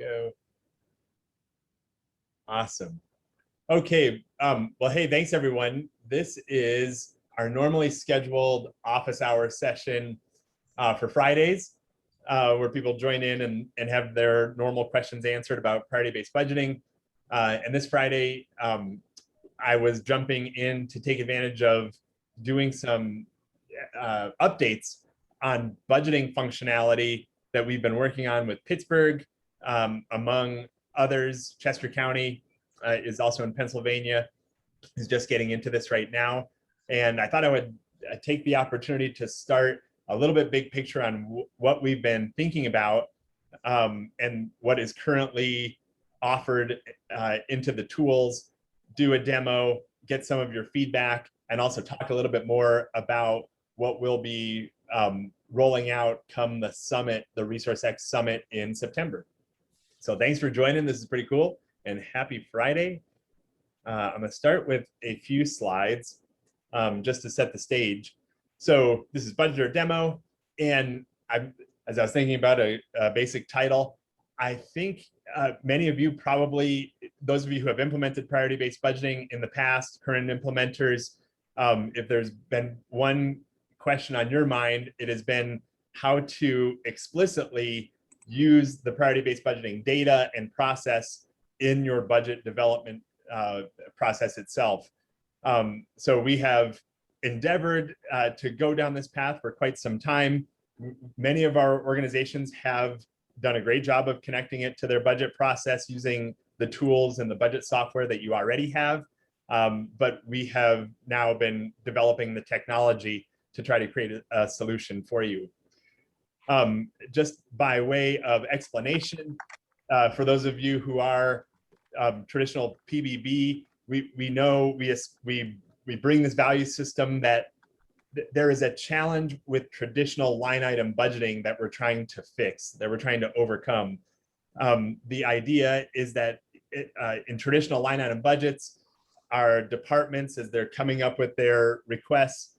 go. Awesome. Okay. Well, hey, thanks everyone. This is our normally scheduled office hour session for Fridays, where people join in and have their normal questions answered about priority-based budgeting. And this Friday, I was jumping in to take advantage of doing some updates on budgeting functionality that we've been working on with Pittsburgh, among others. Chester County is also in Pennsylvania, is just getting into this right now. And I thought I would take the opportunity to start a little bit big picture on what we've been thinking about and what is currently offered into the tools, do a demo, get some of your feedback, and also talk a little bit more about what we'll be rolling out come the summit, the ResourceX Summit in September. So thanks for joining. This is pretty cool, and happy Friday. I'm gonna start with a few slides just to set the stage. So this is budget or demo, and as I was thinking about a basic title, I think many of you probably, those of you who have implemented priority-based budgeting in the past, current implementers, if there's been one question on your mind, it has been how to explicitly use the priority-based budgeting data and process in your budget development process itself. So we have endeavored to go down this path for quite some time. Many of our organizations have done a great job of connecting it to their budget process using the tools and the budget software that you already have. But we have now been developing the technology to try to create a solution for you. Just by way of explanation, for those of you who are traditional PBB, we know we bring this value system that there is a challenge with traditional line item budgeting that we're trying to fix, that we're trying to overcome. The idea is that in traditional line item budgets, our departments, as they're coming up with their requests,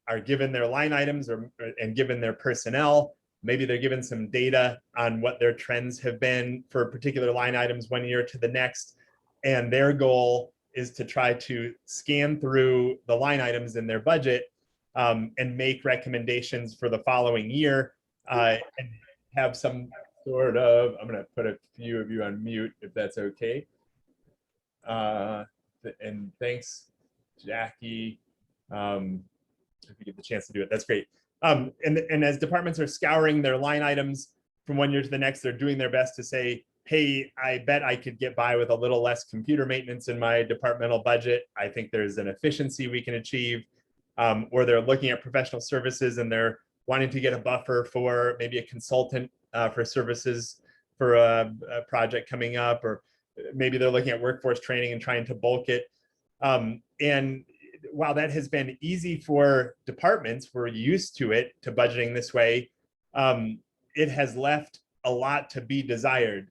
are given their line items and given their personnel. Maybe they're given some data on what their trends have been for particular line items one year to the next. And their goal is to try to scan through the line items in their budget and make recommendations for the following year and have some sort of, I'm gonna put a few of you on mute if that's okay. And thanks, Jackie. If you get the chance to do it, that's great. And as departments are scouring their line items from one year to the next, they're doing their best to say, hey, I bet I could get by with a little less computer maintenance in my departmental budget. I think there's an efficiency we can achieve. Or they're looking at professional services and they're wanting to get a buffer for maybe a consultant for services for a project coming up, or maybe they're looking at workforce training and trying to bulk it. And while that has been easy for departments, we're used to it, to budgeting this way, it has left a lot to be desired.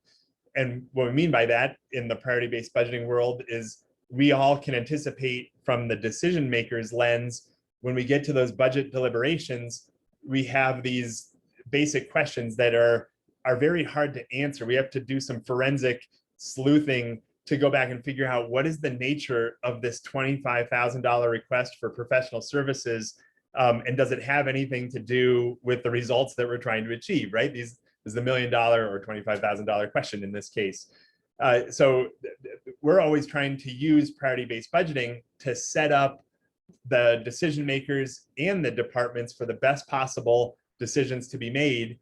And what we mean by that in the priority-based budgeting world is we all can anticipate from the decision maker's lens, when we get to those budget deliberations, we have these basic questions that are very hard to answer. We have to do some forensic sleuthing to go back and figure out what is the nature of this $25,000 request for professional services, and does it have anything to do with the results that we're trying to achieve, right? This is the $1 million or $25,000 question in this case. So we're always trying to use priority-based budgeting to set up the decision makers and the departments for the best possible decisions to be made.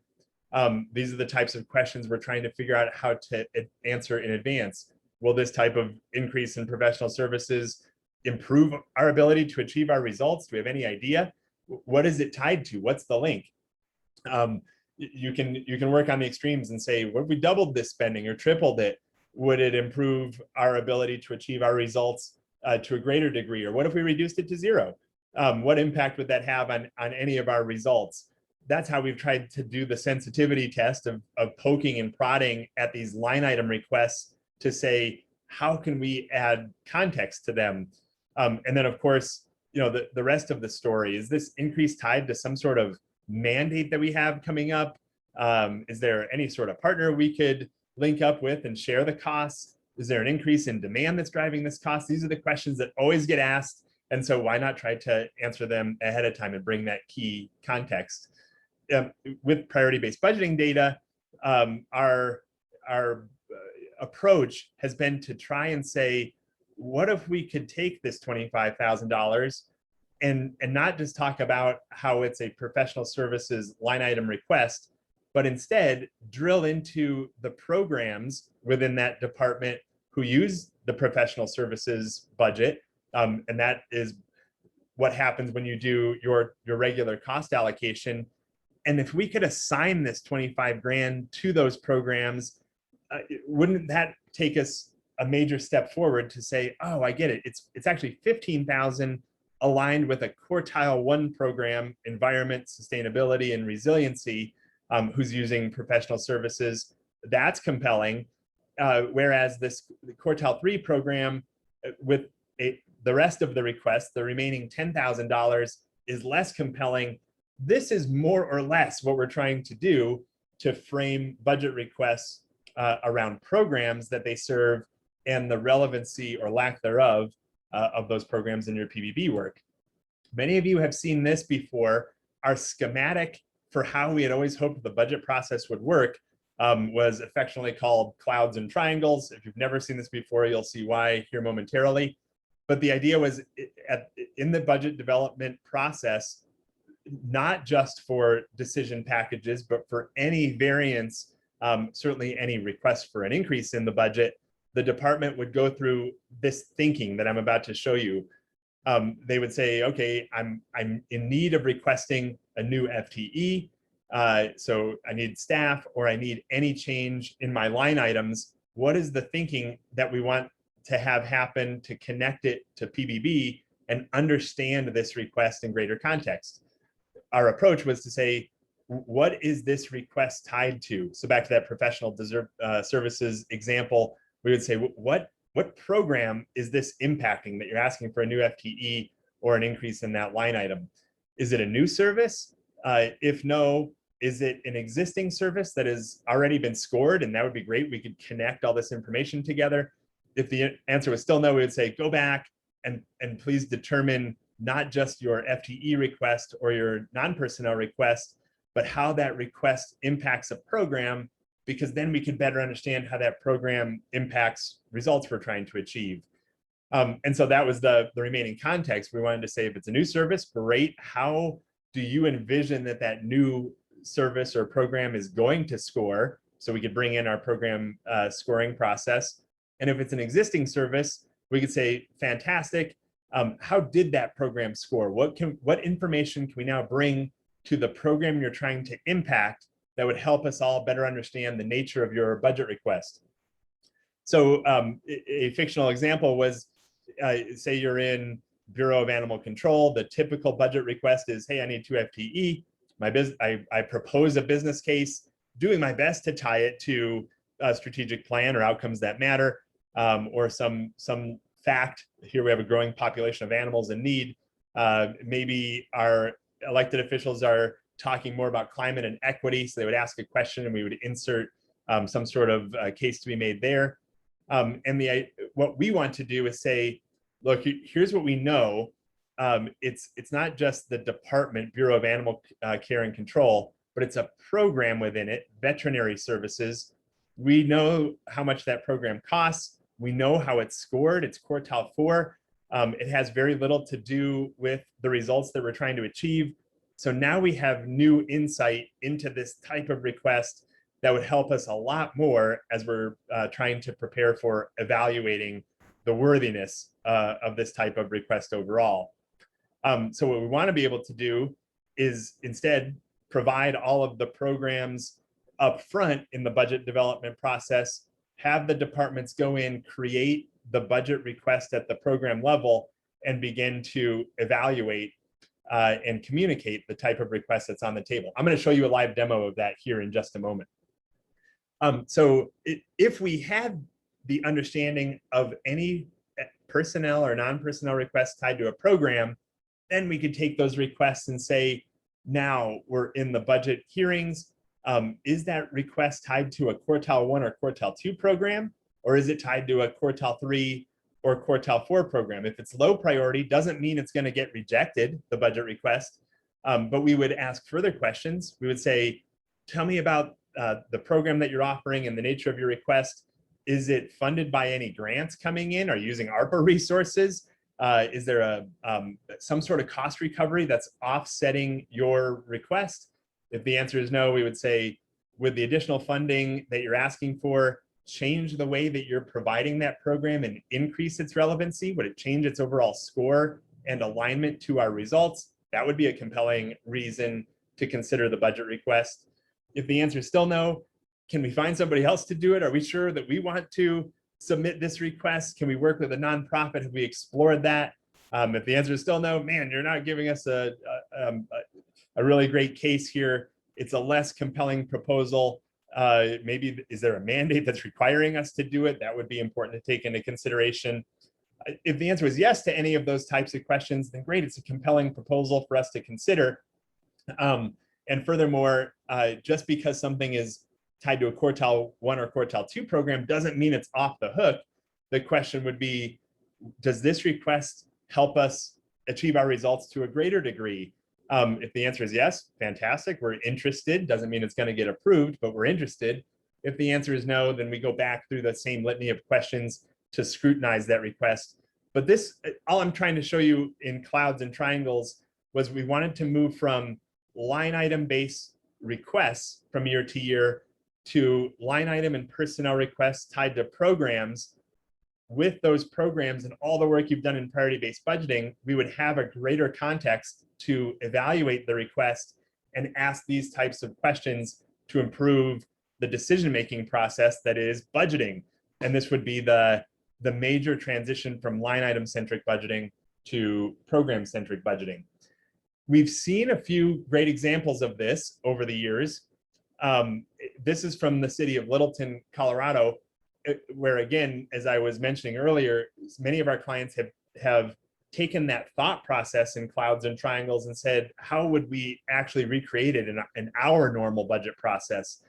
These are the types of questions we're trying to figure out how to answer in advance. Will this type of increase in professional services improve our ability to achieve our results? Do we have any idea? What is it tied to? What's the link? You can work on the extremes and say, what if we doubled this spending or tripled it? Would it improve our ability to achieve our results to a greater degree? Or what if we reduced it to zero? What impact would that have on any of our results? That's how we've tried to do the sensitivity test of poking and prodding at these line item requests to say, how can we add context to them? And then, of course, the rest of the story, is this increase tied to some sort of mandate that we have coming up? Is there any sort of partner we could link up with and share the costs? Is there an increase in demand that's driving this cost? These are the questions that always get asked. And so why not try to answer them ahead of time and bring that key context? With priority-based budgeting data, our approach has been to try and say, what if we could take this $25,000 and not just talk about how it's a professional services line item request, but instead drill into the programs within that department who use the professional services budget. And that is what happens when you do your regular cost allocation. And if we could assign this 25 grand to those programs, wouldn't that take us a major step forward to say, oh, I get it. It's actually 15,000 aligned with a quartile 1 program, environment, sustainability, and resiliency, who's using professional services. That's compelling. Whereas this quartile 3 program with the rest of the request, the remaining $10,000, is less compelling. This is more or less what we're trying to do to frame budget requests around programs that they serve and the relevancy or lack thereof of those programs in your PBB work. Many of you have seen this before. Our schematic for how we had always hoped the budget process would work was affectionately called clouds and triangles. If you've never seen this before, you'll see why here momentarily. But the idea was in the budget development process, not just for decision packages, but for any variance, certainly any request for an increase in the budget, the department would go through this thinking that I'm about to show you. They would say, okay, I'm in need of requesting a new FTE. So I need staff, or I need any change in my line items. What is the thinking that we want to have happen to connect it to PBB and understand this request in greater context? Our approach was to say, what is this request tied to? So back to that professional services example, we would say, what program is this impacting that you're asking for a new FTE or an increase in that line item? Is it a new service? If no, is it an existing service that has already been scored? And that would be great. We could connect all this information together. If the answer was still no, we would say, go back and please determine not just your FTE request or your non-personnel request, but how that request impacts a program, because then we can better understand how that program impacts results we're trying to achieve. And so that was the remaining context. We wanted to say, if it's a new service, great. How do you envision that new service or program is going to score? So we could bring in our program scoring process. And if it's an existing service, we could say, fantastic. How did that program score? What information can we now bring to the program you're trying to impact that would help us all better understand the nature of your budget request? So a fictional example was, say you're in Bureau of Animal Control. The typical budget request is, hey, I need 2 FTE. I propose a business case, doing my best to tie it to a strategic plan or outcomes that matter, or some fact. Here we have a growing population of animals in need. Maybe our elected officials are talking more about climate and equity, so they would ask a question and we would insert some sort of case to be made there. And what we want to do is say, look, here's what we know. It's not just the department, Bureau of Animal Care and Control, but it's a program within it, veterinary services. We know how much that program costs. We know how it's scored. It's quartile 4. It has very little to do with the results that we're trying to achieve. So now we have new insight into this type of request that would help us a lot more as we're trying to prepare for evaluating the worthiness of this type of request overall. So what we want to be able to do is instead provide all of the programs up front in the budget development process, have the departments go in, create the budget request at the program level, and begin to evaluate and communicate the type of request that's on the table. I'm going to show you a live demo of that here in just a moment. So if we had the understanding of any personnel or non-personnel requests tied to a program, then we could take those requests and say, now we're in the budget hearings. Is that request tied to a quartile 1 or quartile 2 program, or is it tied to a quartile 3 or quartile 4 program? If it's low priority, doesn't mean it's going to get rejected, the budget request, but we would ask further questions. We would say, tell me about the program that you're offering and the nature of your request. Is it funded by any grants coming in? Are you using ARPA resources? Is there some sort of cost recovery that's offsetting your request? If the answer is no, we would say, with the additional funding that you're asking for, change the way that you're providing that program and increase its relevancy? Would it change its overall score and alignment to our results? That would be a compelling reason to consider the budget request. If the answer is still no, can we find somebody else to do it? Are we sure that we want to submit this request? Can we work with a nonprofit? Have we explored that? If the answer is still no, man, you're not giving us a really great case here. It's a less compelling proposal. Maybe is there a mandate that's requiring us to do it? That would be important to take into consideration. If the answer is yes to any of those types of questions, then great, it's a compelling proposal for us to consider. And furthermore, just because something is tied to a quartile 1 or quartile 2 program doesn't mean it's off the hook. The question would be, does this request help us achieve our results to a greater degree? If the answer is yes, fantastic, we're interested. Doesn't mean it's going to get approved, but we're interested. If the answer is no, then we go back through the same litany of questions to scrutinize that request. But this, all I'm trying to show you in clouds and triangles was we wanted to move from line item based requests from year to year to line item and personnel requests tied to programs. With those programs and all the work you've done in priority-based budgeting, we would have a greater context to evaluate the request and ask these types of questions to improve the decision-making process that is budgeting. And this would be the major transition from line item centric budgeting to program centric budgeting. We've seen a few great examples of this over the years. This is from the city of Littleton, Colorado, where again, as I was mentioning earlier, many of our clients have taken that thought process in clouds and triangles and said, how would we actually recreate it in our normal budget process?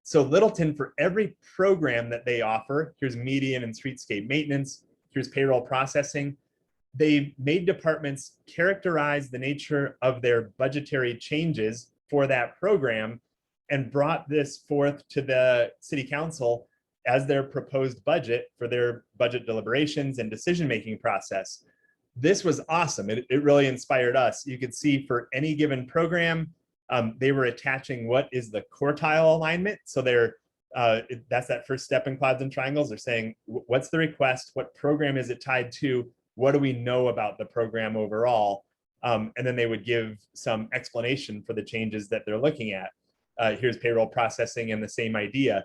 So Littleton, for every program that they offer, here's median and streetscape maintenance, here's payroll processing, they made departments characterize the nature of their budgetary changes for that program and brought this forth to the city council as their proposed budget for their budget deliberations and decision-making process. This was awesome. It really inspired us. You could see for any given program, they were attaching what is the quartile alignment. So that's that first step in clouds and triangles. They're saying, what's the request? What program is it tied to? What do we know about the program overall? And then they would give some explanation for the changes that they're looking at. Here's payroll processing and the same idea.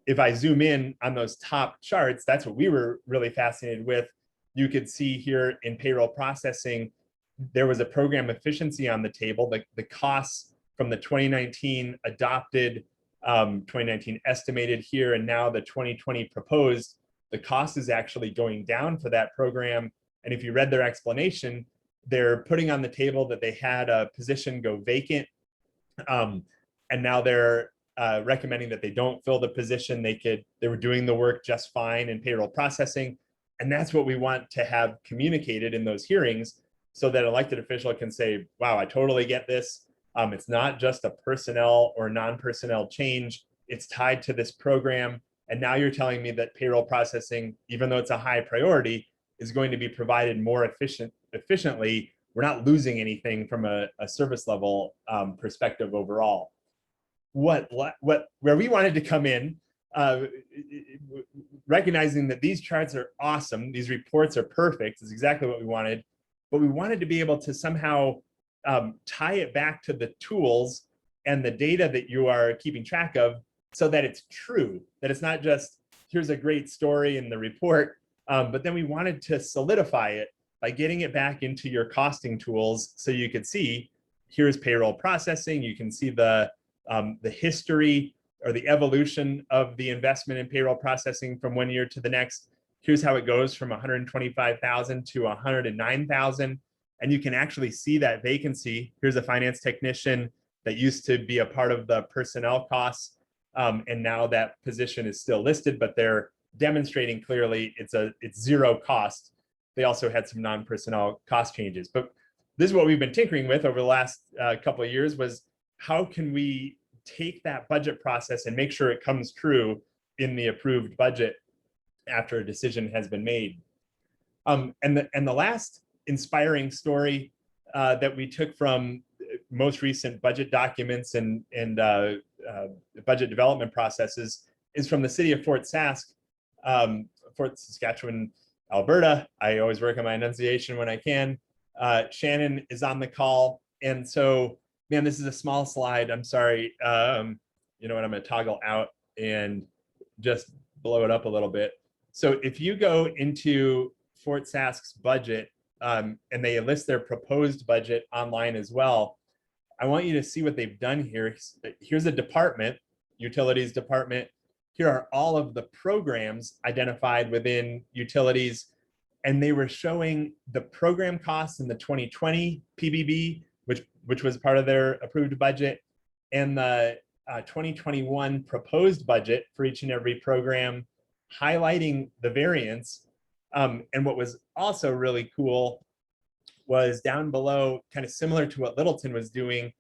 If I zoom in on those top charts, that's what we were really fascinated with. You could see here in payroll processing, there was a program efficiency on the table. The costs from the 2019 adopted, 2019 estimated here, and now the 2020 proposed, the cost is actually going down for that program. And if you read their explanation, they're putting on the table that they had a position go vacant. And now they're recommending that they don't fill the position. They were doing the work just fine in payroll processing. And that's what we want to have communicated in those hearings so that elected official can say, wow, I totally get this. It's not just a personnel or non-personnel change. It's tied to this program. And now you're telling me that payroll processing, even though it's a high priority, is going to be provided more efficiently. We're not losing anything from a service level perspective overall. Where we wanted to come in, recognizing that these charts are awesome, these reports are perfect, is exactly what we wanted, but we wanted to be able to somehow tie it back to the tools and the data that you are keeping track of so that it's true, that it's not just, here's a great story in the report, but then we wanted to solidify it by getting it back into your costing tools so you could see, here's payroll processing, you can see the history or the evolution of the investment in payroll processing from one year to the next. Here's how it goes from 125,000 to 109,000. And you can actually see that vacancy. Here's a finance technician that used to be a part of the personnel costs. And now that position is still listed, but they're demonstrating clearly it's zero cost. They also had some non-personnel cost changes. But this is what we've been tinkering with over the last couple of years, was how can we take that budget process and make sure it comes true in the approved budget after a decision has been made. And the last inspiring story that we took from most recent budget documents and budget development processes is from the city of Fort Saskatchewan, Alberta. I always work on my enunciation when I can. Shannon is on the call. And so, man, this is a small slide. I'm sorry. You know what, I'm gonna toggle out and just blow it up a little bit. So if you go into Fort Sask's budget, and they list their proposed budget online as well, I want you to see what they've done here. Here's a department, utilities department. Here are all of the programs identified within utilities, and they were showing the program costs in the 2020 PBB, which was part of their approved budget, and the 2021 proposed budget for each and every program, highlighting the variance. And what was also really cool was down below, kind of similar to what Littleton was doing.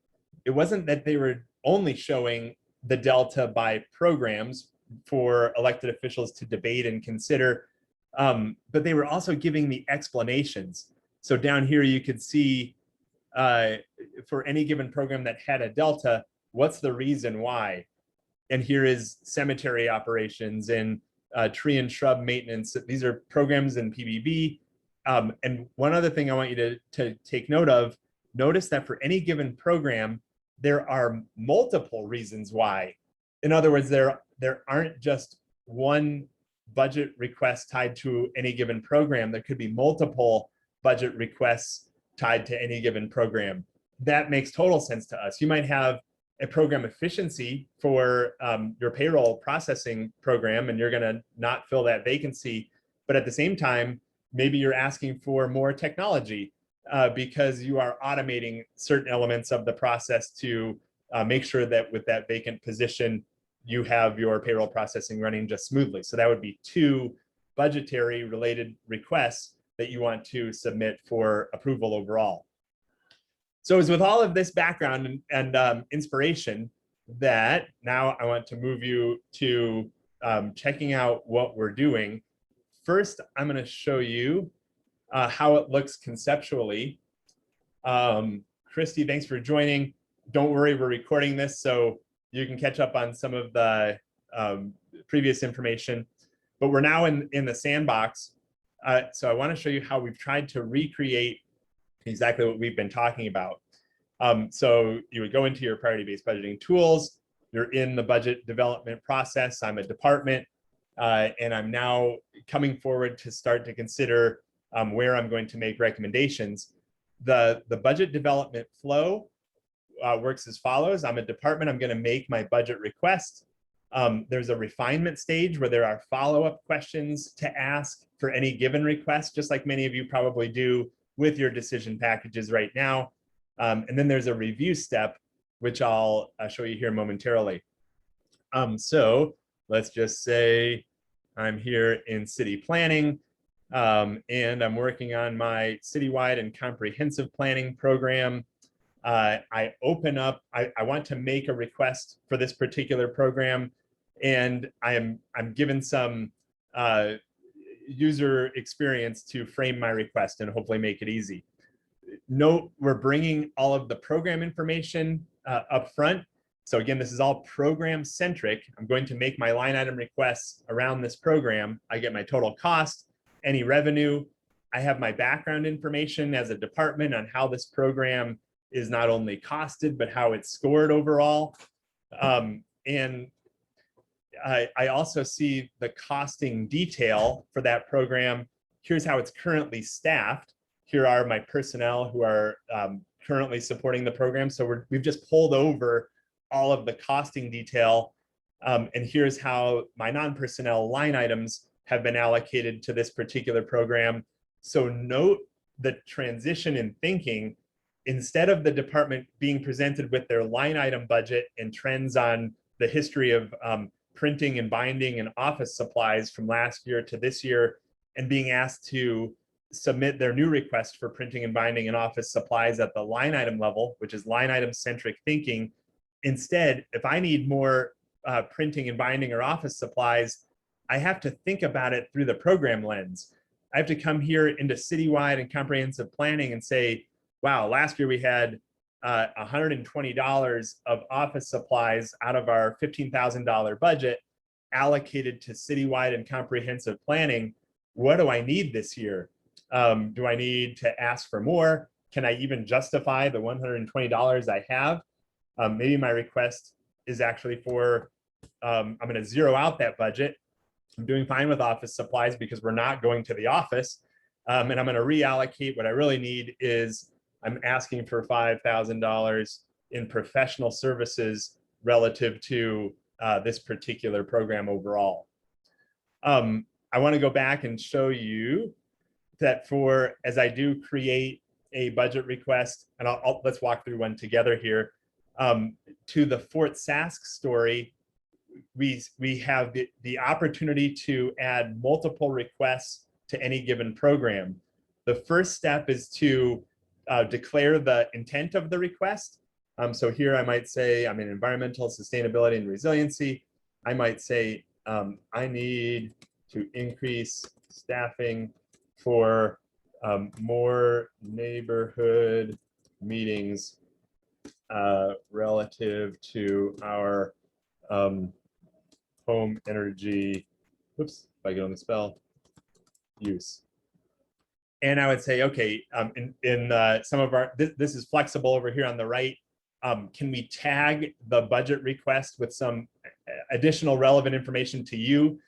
It wasn't that they were only showing the delta by programs for elected officials to debate and consider, but they were also giving the explanations. So down here, you could see for any given program that had a delta, what's the reason why? And here is cemetery operations and tree and shrub maintenance. These are programs in PBB. And one other thing I want you to take note of, notice that for any given program, there are multiple reasons why. In other words, there aren't just one budget request tied to any given program. There could be multiple budget requests tied to any given program. That makes total sense to us. You might have a program efficiency for your payroll processing program, and you're gonna not fill that vacancy. But at the same time, maybe you're asking for more technology because you are automating certain elements of the process to make sure that with that vacant position, you have your payroll processing running just smoothly. So that would be two budgetary related requests that you want to submit for approval overall. So it's with all of this background and inspiration that now I want to move you to checking out what we're doing. First, I'm going to show you how it looks conceptually. Christy, thanks for joining. Don't worry, we're recording this, so you can catch up on some of the previous information. But we're now in the sandbox. So I want to show you how we've tried to recreate exactly what we've been talking about. So you would go into your priority-based budgeting tools. You're in the budget development process. I'm a department, and I'm now coming forward to start to consider where I'm going to make recommendations. The budget development flow works as follows. I'm a department. I'm going to make my budget request. There's a refinement stage where there are follow-up questions to ask for any given request, just like many of you probably do with your decision packages right now. And then there's a review step, which I'll show you here momentarily. So let's just say I'm here in city planning, and I'm working on my citywide and comprehensive planning program. I open up, I want to make a request for this particular program, and I'm given some user experience to frame my request and hopefully make it easy. Note, we're bringing all of the program information up front. So again, this is all program centric. I'm going to make my line item requests around this program. I get my total cost, any revenue. I have my background information as a department on how this program is not only costed, but how it's scored overall. And I also see the costing detail for that program. Here's how it's currently staffed. Here are my personnel who are currently supporting the program. So we've just pulled over all of the costing detail. And here's how my non-personnel line items have been allocated to this particular program. So note the transition in thinking. instead of the department being presented with their line item budget and trends on the history of printing and binding and office supplies from last year to this year, and being asked to submit their new request for printing and binding and office supplies at the line item level, which is line item centric thinking. Instead, if I need more printing and binding or office supplies, I have to think about it through the program lens. I have to come here into citywide and comprehensive planning and say, wow, last year we had $120 of office supplies out of our $15,000 budget allocated to citywide and comprehensive planning. What do I need this year? Do I need to ask for more? Can I even justify the $120 I have? Maybe my request is actually for, I'm going to zero out that budget. I'm doing fine with office supplies because we're not going to the office. And I'm going to reallocate. What I really need is I'm asking for $5,000 in professional services relative to this particular program overall. I want to go back and show you that as I do create a budget request, and let's walk through one together here. To the Fort Sask story, we have the opportunity to add multiple requests to any given program. The first step is to declare the intent of the request. So here I might say I'm in environmental sustainability and resiliency. I might say I need to increase staffing for more neighborhood meetings relative to our home energy, oops, if I get on the spell, use. And I would say, okay, in some of our, this is flexible over here on the right. Can we tag the budget request with some additional relevant information to you?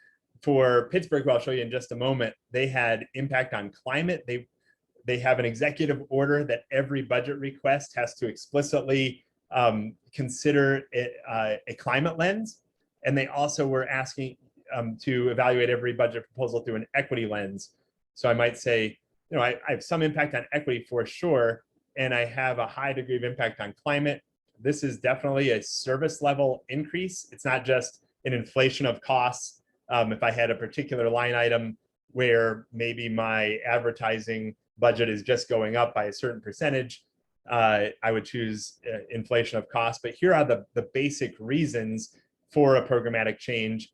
For Pittsburgh, who I'll show you in just a moment, they had impact on climate. They have an executive order that every budget request has to explicitly consider a climate lens. And they also were asking to evaluate every budget proposal through an equity lens. So I might say, you know, I have some impact on equity for sure, and I have a high degree of impact on climate. This is definitely a service level increase. It's not just an inflation of costs. If I had a particular line item where maybe my advertising budget is just going up by a certain percentage, I would choose inflation of cost. But here are the basic reasons for a programmatic change.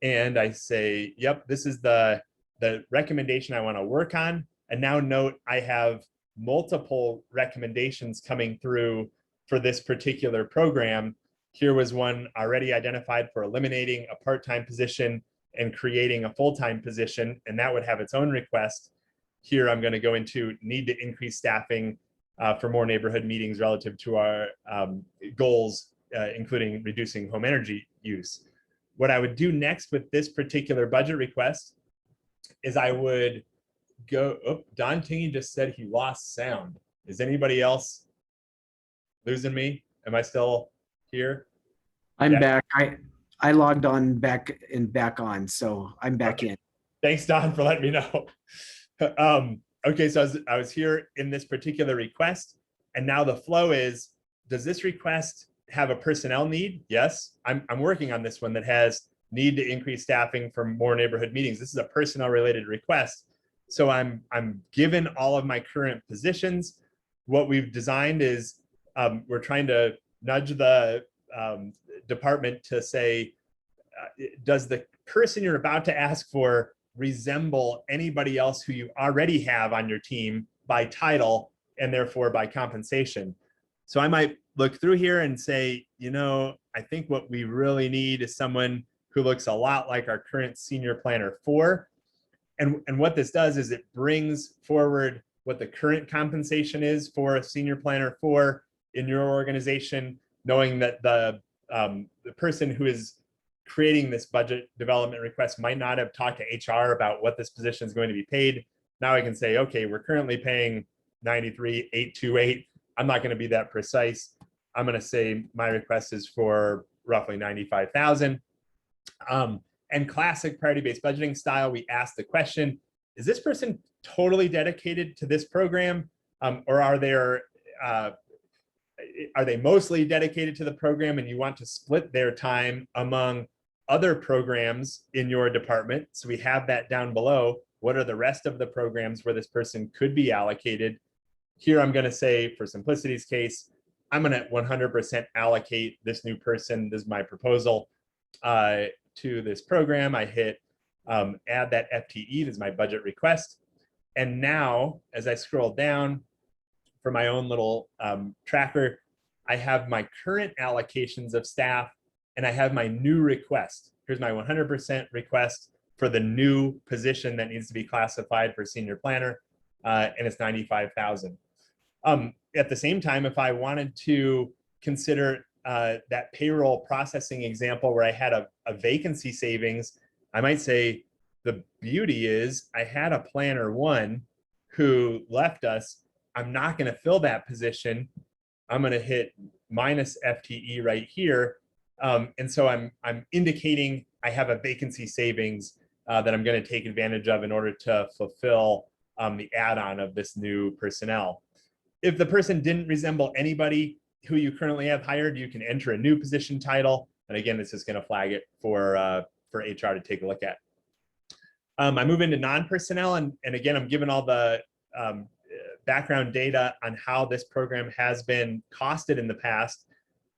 And I say, yep, this is the recommendation I want to work on. And now note, I have multiple recommendations coming through for this particular program. Here was one already identified for eliminating a part-time position and creating a full-time position, and that would have its own request. Here I'm going to go into need to increase staffing for more neighborhood meetings relative to our goals, including reducing home energy use. What I would do next with this particular budget request is I would go, oh, Don Tingy just said he lost sound. Is anybody else losing me? Am I still here? I'm back. I logged on back on, so I'm back in. Thanks, Don, for letting me know. Okay, so I was here in this particular request, and now the flow is, does this request have a personnel need? Yes, I'm working on this one that has need to increase staffing for more neighborhood meetings. This is a personnel related request. So I'm given all of my current positions. What we've designed is we're trying to nudge the department to say, does the person you're about to ask for resemble anybody else who you already have on your team by title and therefore by compensation? So I might look through here and say, you know, I think what we really need is someone who looks a lot like our current senior planner 4. And what this does is it brings forward what the current compensation is for a senior planner 4 in your organization, knowing that the person who is creating this budget development request might not have talked to HR about what this position is going to be paid. Now I can say, okay, we're currently paying $93,828. I'm not going to be that precise. I'm going to say my request is for roughly $95,000. And classic priority-based budgeting style, we ask the question, is this person totally dedicated to this program? Or are there are they mostly dedicated to the program and you want to split their time among other programs in your department? So we have that down below. What are the rest of the programs where this person could be allocated? Here, I'm going to say, for simplicity's case, I'm going to 100% allocate this new person. This is my proposal to this program. I hit add that FTE. This is my budget request. And now, as I scroll down for my own little tracker, I have my current allocations of staff and I have my new request. Here's my 100% request for the new position that needs to be classified for senior planner, and it's 95,000. At the same time, if I wanted to consider that payroll processing example where I had a vacancy savings, I might say the beauty is I had a planner one who left us. I'm not going to fill that position. I'm going to hit minus FTE right here. And so I'm indicating I have a vacancy savings that I'm going to take advantage of in order to fulfill the add-on of this new personnel. If the person didn't resemble anybody who you currently have hired, you can enter a new position title. And again, this is going to flag it for HR to take a look at. I move into non-personnel, and again, I'm given all the background data on how this program has been costed in the past.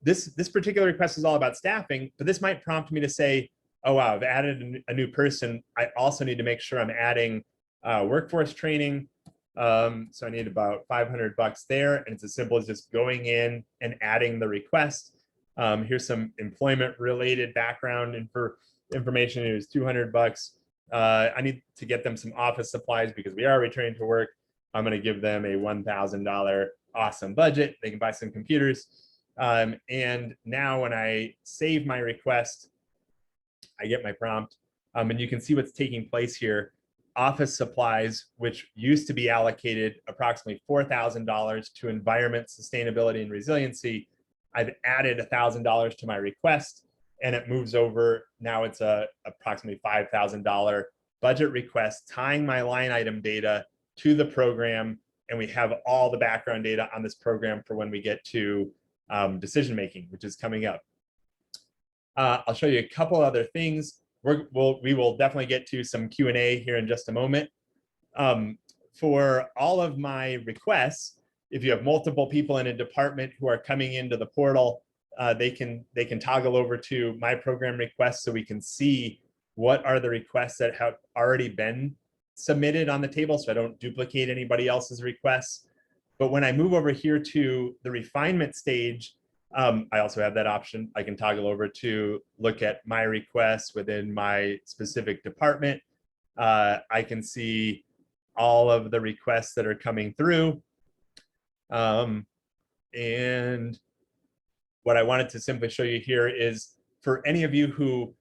This particular request is all about staffing, but this might prompt me to say, oh, wow, I've added a new person. I also need to make sure I'm adding workforce training. So I need about $500 there. And it's as simple as just going in and adding the request. Here's some employment related background information. It was $200. I need to get them some office supplies because we are returning to work. I'm going to give them a $1,000 awesome budget. They can buy some computers. And now when I save my request, I get my prompt, and you can see what's taking place here. Office supplies, which used to be allocated approximately $4,000 to environment, sustainability, and resiliency. I've added $1,000 to my request, and it moves over. Now it's a approximately $5,000 budget request, tying my line item data to the program, and we have all the background data on this program for when we get to decision making, which is coming up. I'll show you a couple other things. We will definitely get to some Q&A here in just a moment. For all of my requests, if you have multiple people in a department who are coming into the portal, they can toggle over to my program requests so we can see what are the requests that have already been submitted on the table, so I don't duplicate anybody else's requests. But when I move over here to the refinement stage, I also have that option. I can toggle over to look at my requests within my specific department. I can see all of the requests that are coming through. And what I wanted to simply show you here is for any of you who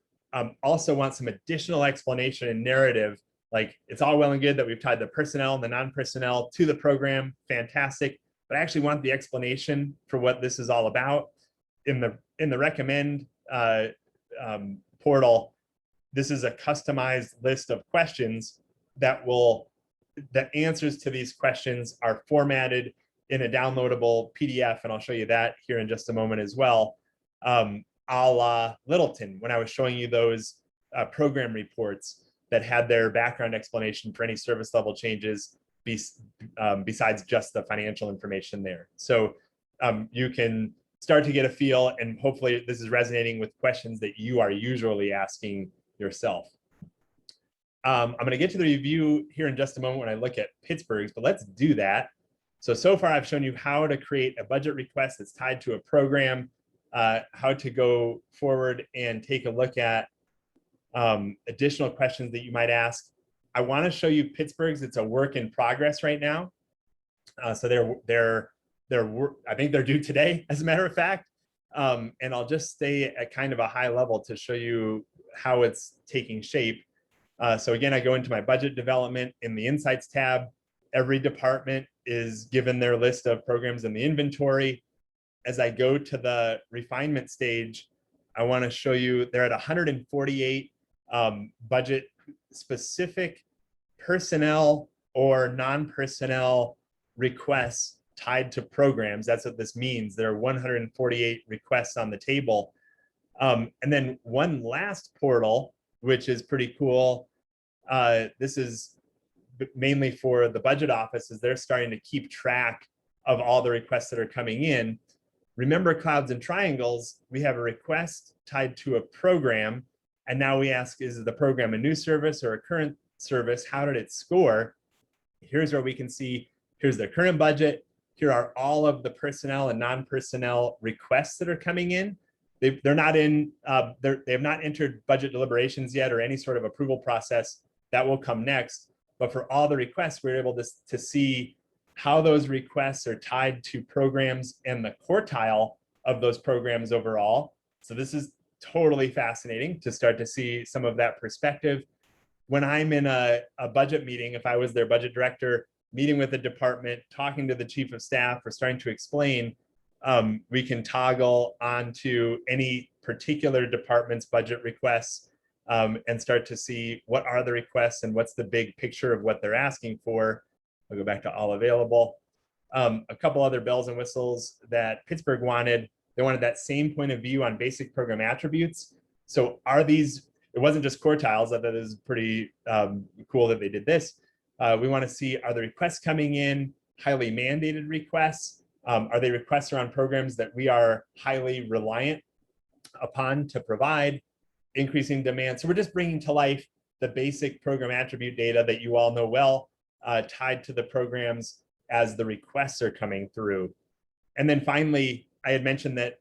also want some additional explanation and narrative, like it's all well and good that we've tied the personnel and the non-personnel to the program, fantastic. But I actually want the explanation for what this is all about. In the recommend portal, this is a customized list of questions that the answers to these questions are formatted in a downloadable PDF, and I'll show you that here in just a moment as well. A la Littleton, when I was showing you those program reports that had their background explanation for any service level changes besides just the financial information there. So you can start to get a feel, and hopefully this is resonating with questions that you are usually asking yourself. I'm going to get to the review here in just a moment when I look at Pittsburgh's, but let's do that. So far I've shown you how to create a budget request that's tied to a program, how to go forward and take a look at additional questions that you might ask. I want to show you Pittsburgh's. It's a work in progress right now. So I think they're due today, as a matter of fact. And I'll just stay at kind of a high level to show you how it's taking shape. So again, I go into my budget development in the Insights tab. Every department is given their list of programs in the inventory. As I go to the refinement stage, I want to show you they're at 148 budget specific personnel or non-personnel requests tied to programs. That's what this means. There are 148 requests on the table. And then one last portal, which is pretty cool. This is mainly for the budget office, is they're starting to keep track of all the requests that are coming in. Remember clouds and triangles, we have a request tied to a program. And now we ask, is the program a new service or a current service? How did it score? Here's where we can see, here's their current budget. Here are all of the personnel and non-personnel requests that are coming in. They're not in, they have not entered budget deliberations yet or any sort of approval process. That will come next. But for all the requests, we're able to see how those requests are tied to programs and the quartile of those programs overall. So this is totally fascinating to start to see some of that perspective. When I'm in a budget meeting, if I was their budget director, meeting with the department, talking to the chief of staff, or starting to explain, we can toggle onto any particular department's budget requests and start to see what are the requests and what's the big picture of what they're asking for. I'll go back to all available. A couple other bells and whistles that Pittsburgh wanted. They wanted that same point of view on basic program attributes. So are these, it wasn't just quartiles, I thought it was pretty cool that they did this. We want to see, are the requests coming in highly mandated requests? Are they requests around programs that we are highly reliant upon to provide? Increasing demand. So we're just bringing to life the basic program attribute data that you all know well, tied to the programs as the requests are coming through. And then finally, I had mentioned that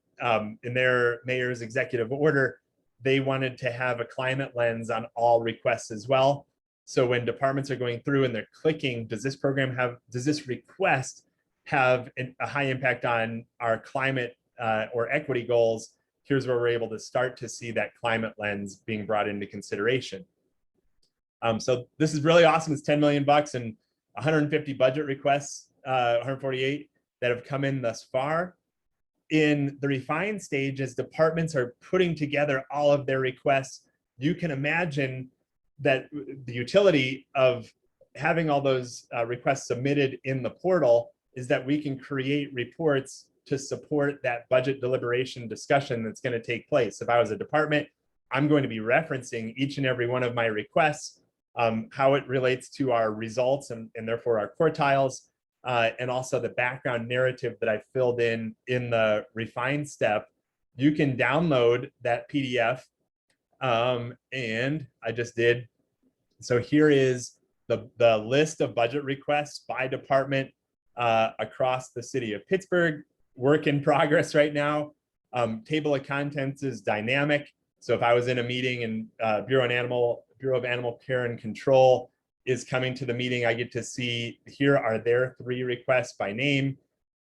in their mayor's executive order, they wanted to have a climate lens on all requests as well. So when departments are going through and they're clicking, does this request have a high impact on our climate or equity goals? Here's where we're able to start to see that climate lens being brought into consideration. So this is really awesome. It's 10 million bucks and 150 budget requests, 148 that have come in thus far. In the refine stage, as departments are putting together all of their requests, you can imagine that the utility of having all those requests submitted in the portal is that we can create reports to support that budget deliberation discussion that's going to take place. If I was a department, I'm going to be referencing each and every one of my requests, how it relates to our results and therefore our quartiles, and also the background narrative that I filled in the refine step. You can download that PDF, and I just did. So here is the list of budget requests by department across the city of Pittsburgh. Work in progress right now. Table of contents is dynamic. So if I was in a meeting and Bureau of Animal Care and Control is coming to the meeting, I get to see, here are their 3 requests by name.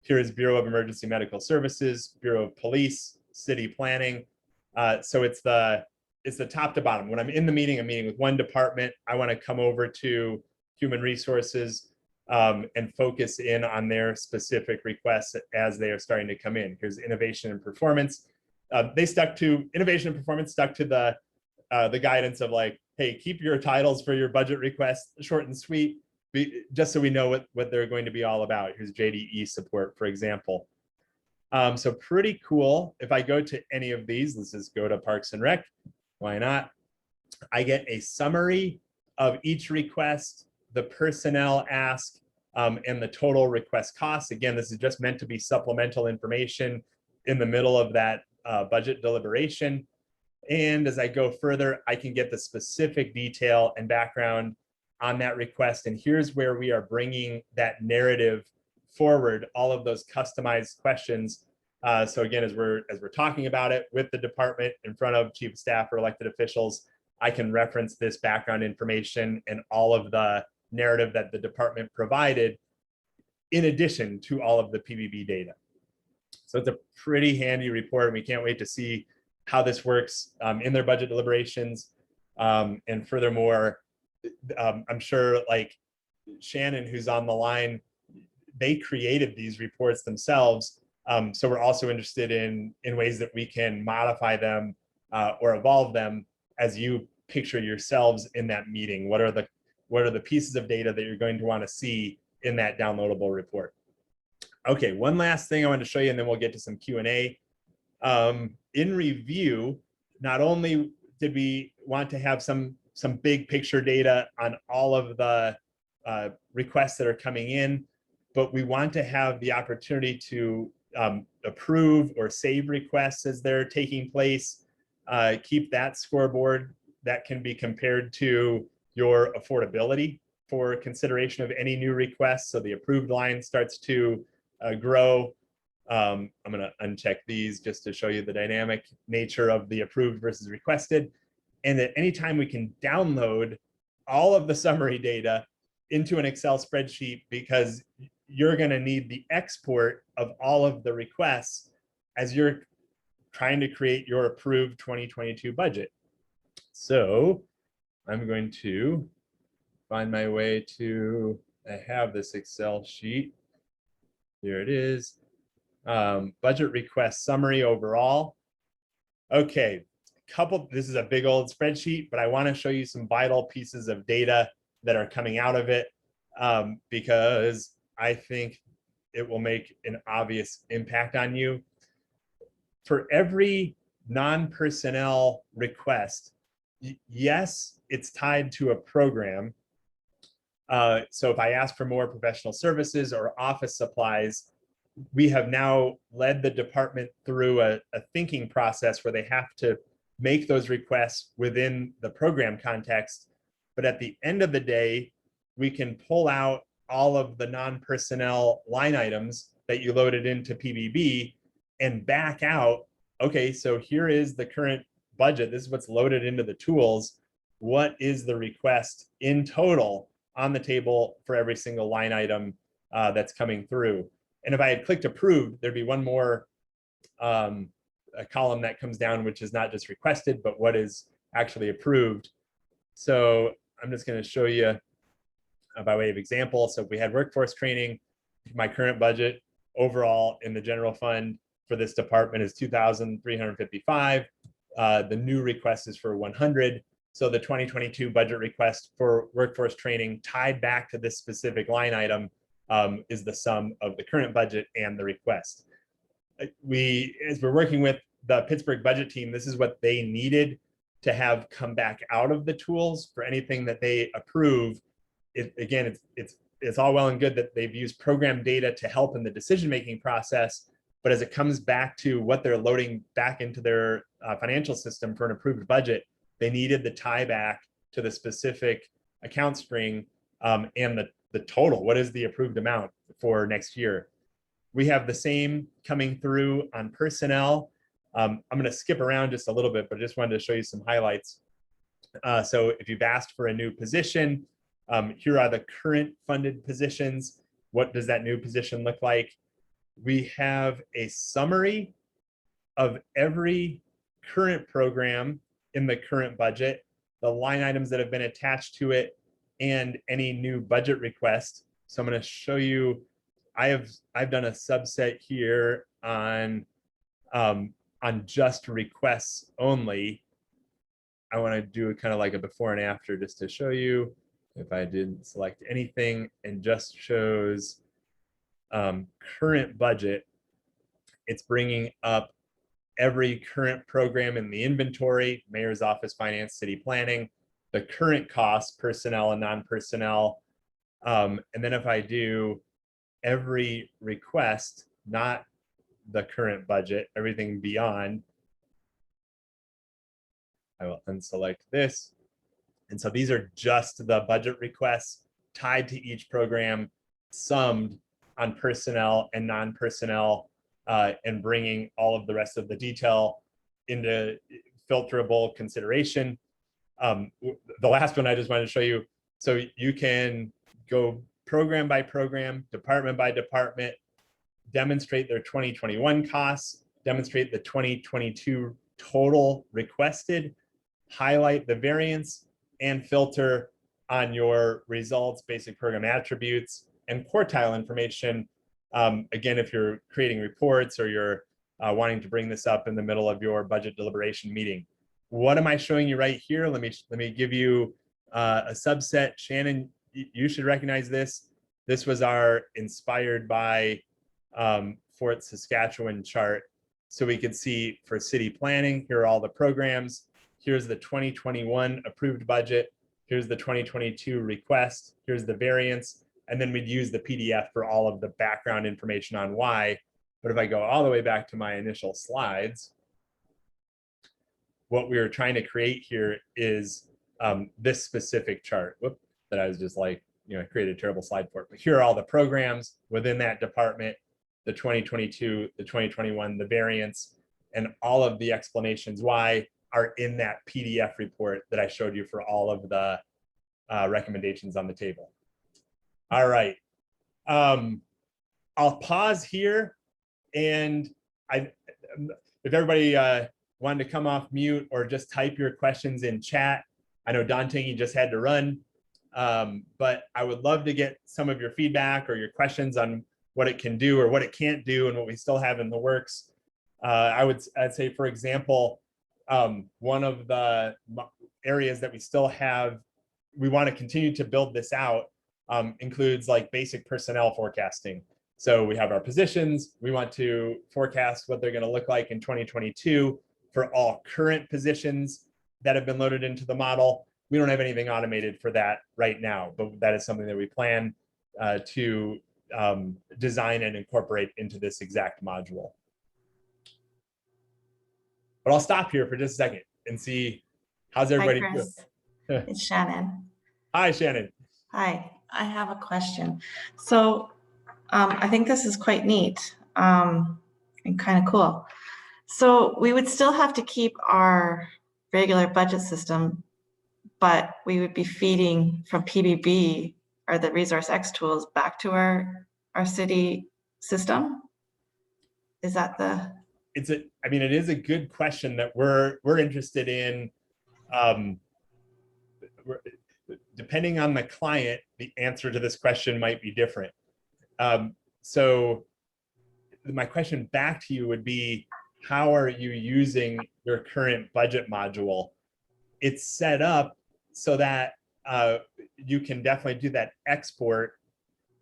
Here is Bureau of Emergency Medical Services, Bureau of Police, City Planning. So it's the top to bottom. When I'm in the meeting, I'm meeting with one department. I want to come over to Human Resources and focus in on their specific requests as they are starting to come in. Here's Innovation and Performance. Innovation and Performance stuck to the guidance of like, hey, keep your titles for your budget requests short and sweet, just so we know what they're going to be all about. Here's JDE support, for example. So pretty cool. If I go to any of these, let's just go to Parks and Rec. Why not? I get a summary of each request, the personnel ask, and the total request costs. Again, this is just meant to be supplemental information in the middle of that budget deliberation. And as I go further, I can get the specific detail and background on that request. And here's where we are bringing that narrative forward, all of those customized questions. So again, as we're talking about it with the department in front of chief of staff or elected officials, I can reference this background information and all of the narrative that the department provided in addition to all of the PBB data. So it's a pretty handy report, and we can't wait to see how this works in their budget deliberations. And furthermore, I'm sure like Shannon, who's on the line, they created these reports themselves. So we're also interested in ways that we can modify them or evolve them as you picture yourselves in that meeting. What are the pieces of data that you're going to want to see in that downloadable report? Okay, one last thing I want to show you, and then we'll get to some Q&A. In review, not only did we want to have some big picture data on all of the requests that are coming in, but we want to have the opportunity to approve or save requests as they're taking place. Keep that scoreboard that can be compared to your affordability for consideration of any new requests. So the approved line starts to grow. I'm going to uncheck these just to show you the dynamic nature of the approved versus requested. And at any time we can download all of the summary data into an Excel spreadsheet, because you're going to need the export of all of the requests as you're trying to create your approved 2022 budget. So I'm going to find my way to, I have this Excel sheet. Here it is. Budget request summary overall. Okay, this is a big old spreadsheet, but I want to show you some vital pieces of data that are coming out of it, because I think it will make an obvious impact on you. For every non-personnel request, yes, it's tied to a program. So if I ask for more professional services or office supplies, we have now led the department through a thinking process where they have to make those requests within the program context. But at the end of the day, we can pull out all of the non-personnel line items that you loaded into PBB and back out, okay, so here is the current budget. This is what's loaded into the tools. What is the request in total on the table for every single line item that's coming through? And if I had clicked approved, there'd be one more a column that comes down, which is not just requested, but what is actually approved. So I'm just going to show you by way of example. So if we had workforce training, my current budget overall in the general fund for this department is $2,355. The new request is for 100. So the 2022 budget request for workforce training tied back to this specific line item is the sum of the current budget and the request. As we're working with the Pittsburgh budget team, this is what they needed to have come back out of the tools for anything that they approve. Again, it's all well and good that they've used program data to help in the decision-making process, but as it comes back to what they're loading back into their financial system for an approved budget, they needed the tie back to the specific account string and the total. What is the approved amount for next year? We have the same coming through on personnel. I'm going to skip around just a little bit, but I just wanted to show you some highlights. So if you've asked for a new position, here are the current funded positions. What does that new position look like? We have a summary of every current program in the current budget, the line items that have been attached to it, and any new budget request. So I'm going to show you, I've done a subset here on just requests only. I want to do kind of like a before and after just to show you if I didn't select anything and just shows current budget. It's bringing up every current program in the inventory, mayor's office, finance, city planning, the current costs, personnel and non-personnel. And then if I do every request, not the current budget, everything beyond, I will unselect this. And so these are just the budget requests tied to each program, summed on personnel and non-personnel, and bringing all of the rest of the detail into filterable consideration. The last one I just wanted to show you, so you can go program by program, department by department, demonstrate their 2021 costs, demonstrate the 2022 total requested, highlight the variance, and filter on your results, basic program attributes, and quartile information. Again, if you're creating reports or you're wanting to bring this up in the middle of your budget deliberation meeting. What am I showing you right here? Let me give you a subset. Shannon, you should recognize this. This was our inspired by Fort Saskatchewan chart. So we could see for city planning, here are all the programs. Here's the 2021 approved budget. Here's the 2022 request. Here's the variance. And then we'd use the PDF for all of the background information on why. But if I go all the way back to my initial slides, what we were trying to create here is this specific chart. Whoop, that I was just like, I created a terrible slide for it. But here are all the programs within that department, the 2022, the 2021, the variance, and all of the explanations why are in that PDF report that I showed you for all of the recommendations on the table. All right. I'll pause here, and if everybody wanted to come off mute or just type your questions in chat. I know Don Tingy just had to run, but I would love to get some of your feedback or your questions on what it can do or what it can't do and what we still have in the works. I'd say, for example, one of the areas that we still have, we want to continue to build this out, includes like basic personnel forecasting. So we have our positions. We want to forecast what they're going to look like in 2022 for all current positions that have been loaded into the model. We don't have anything automated for that right now, but that is something that we plan to design and incorporate into this exact module. But I'll stop here for just a second and see how's everybody Hi, Chris. doing. It's Shannon. Hi, Shannon. Hi, I have a question. So I think this is quite neat and kind of cool. So we would still have to keep our regular budget system, but we would be feeding from PBB or the Resource X tools back to our city system. Is that the? I mean, it is a good question that we're interested in. Depending on the client, the answer to this question might be different. So my question back to you would be, how are you using your current budget module? It's set up so that you can definitely do that export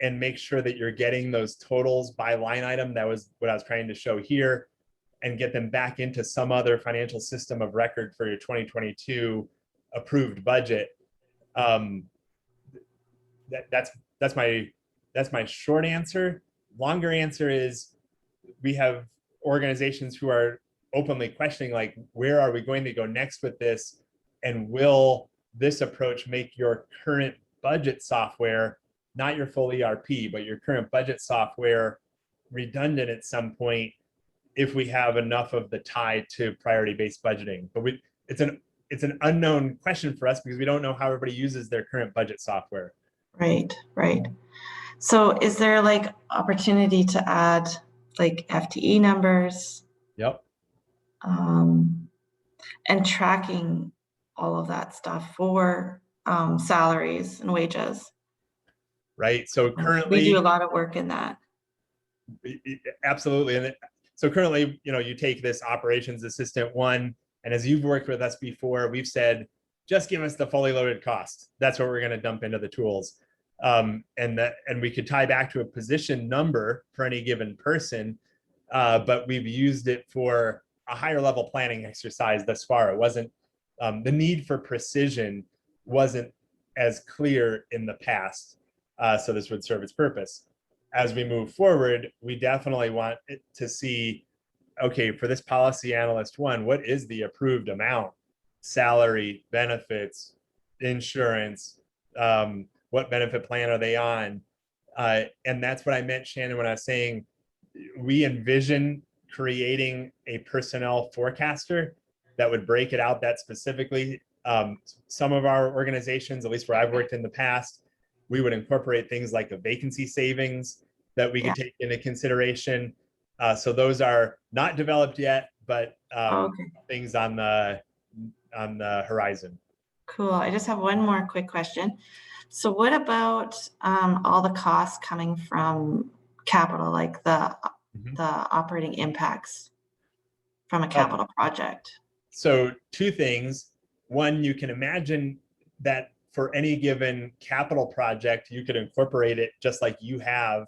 and make sure that you're getting those totals by line item. That was what I was trying to show here, and get them back into some other financial system of record for your 2022 approved budget. That's my short answer. Longer answer is, we have organizations who are openly questioning, like, where are we going to go next with this? And will this approach make your current budget software, not your full ERP, but your current budget software, redundant at some point if we have enough of the tie to priority-based budgeting? But it's an unknown question for us because we don't know how everybody uses their current budget software. Right, right. So is there like opportunity to add like FTE numbers? Yep. And tracking all of that stuff for salaries and wages? Right. So currently, we do a lot of work in that. Absolutely. And so currently, you take this operations assistant one, and as you've worked with us before, we've said, just give us the fully loaded cost. That's what we're going to dump into the tools. And we could tie back to a position number for any given person, but we've used it for a higher level planning exercise thus far. It wasn't, the need for precision wasn't as clear in the past, so this would serve its purpose. As we move forward, we definitely want it to see, okay, for this policy analyst one, what is the approved amount? Salary, benefits, insurance, what benefit plan are they on? And that's what I meant, Shannon, when I was saying we envision creating a personnel forecaster that would break it out that specifically. Some of our organizations, at least where I've worked in the past, we would incorporate things like a vacancy savings that we could take into consideration. So those are not developed yet, but things on the horizon. Cool. I just have one more quick question. So what about all the costs coming from capital, like the operating impacts from a capital project? So two things. One, you can imagine that for any given capital project, you could incorporate it just like you have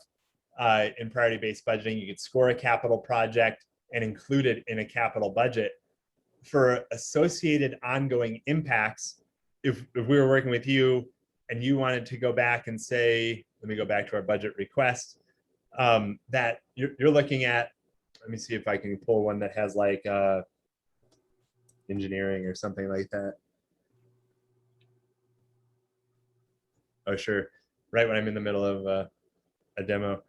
in priority-based budgeting. You could score a capital project and include it in a capital budget. For associated ongoing impacts, if we were working with you and you wanted to go back and say, let me go back to our budget request, that you're looking at, let me see if I can pull one that has like engineering or something like that. Oh, sure. Right when I'm in the middle of a demo.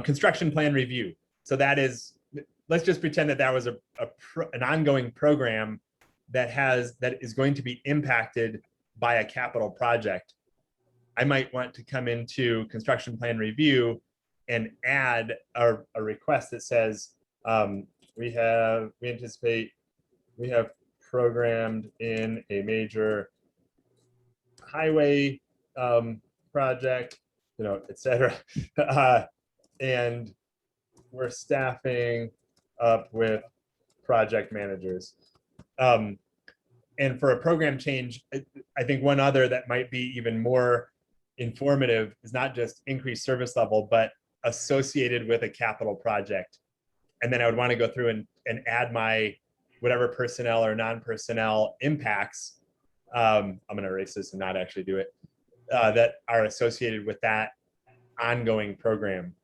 Construction plan review. So that is, let's just pretend that that was an ongoing program that is going to be impacted by a capital project. I might want to come into construction plan review and add a request that says, we have programmed in a major highway project, et cetera. And we're staffing up with project managers. And for a program change, I think one other that might be even more informative is not just increased service level, but associated with a capital project. And then I would want to go through and add my whatever personnel or non-personnel impacts. I'm going to erase this and not actually do it, that are associated with that ongoing program.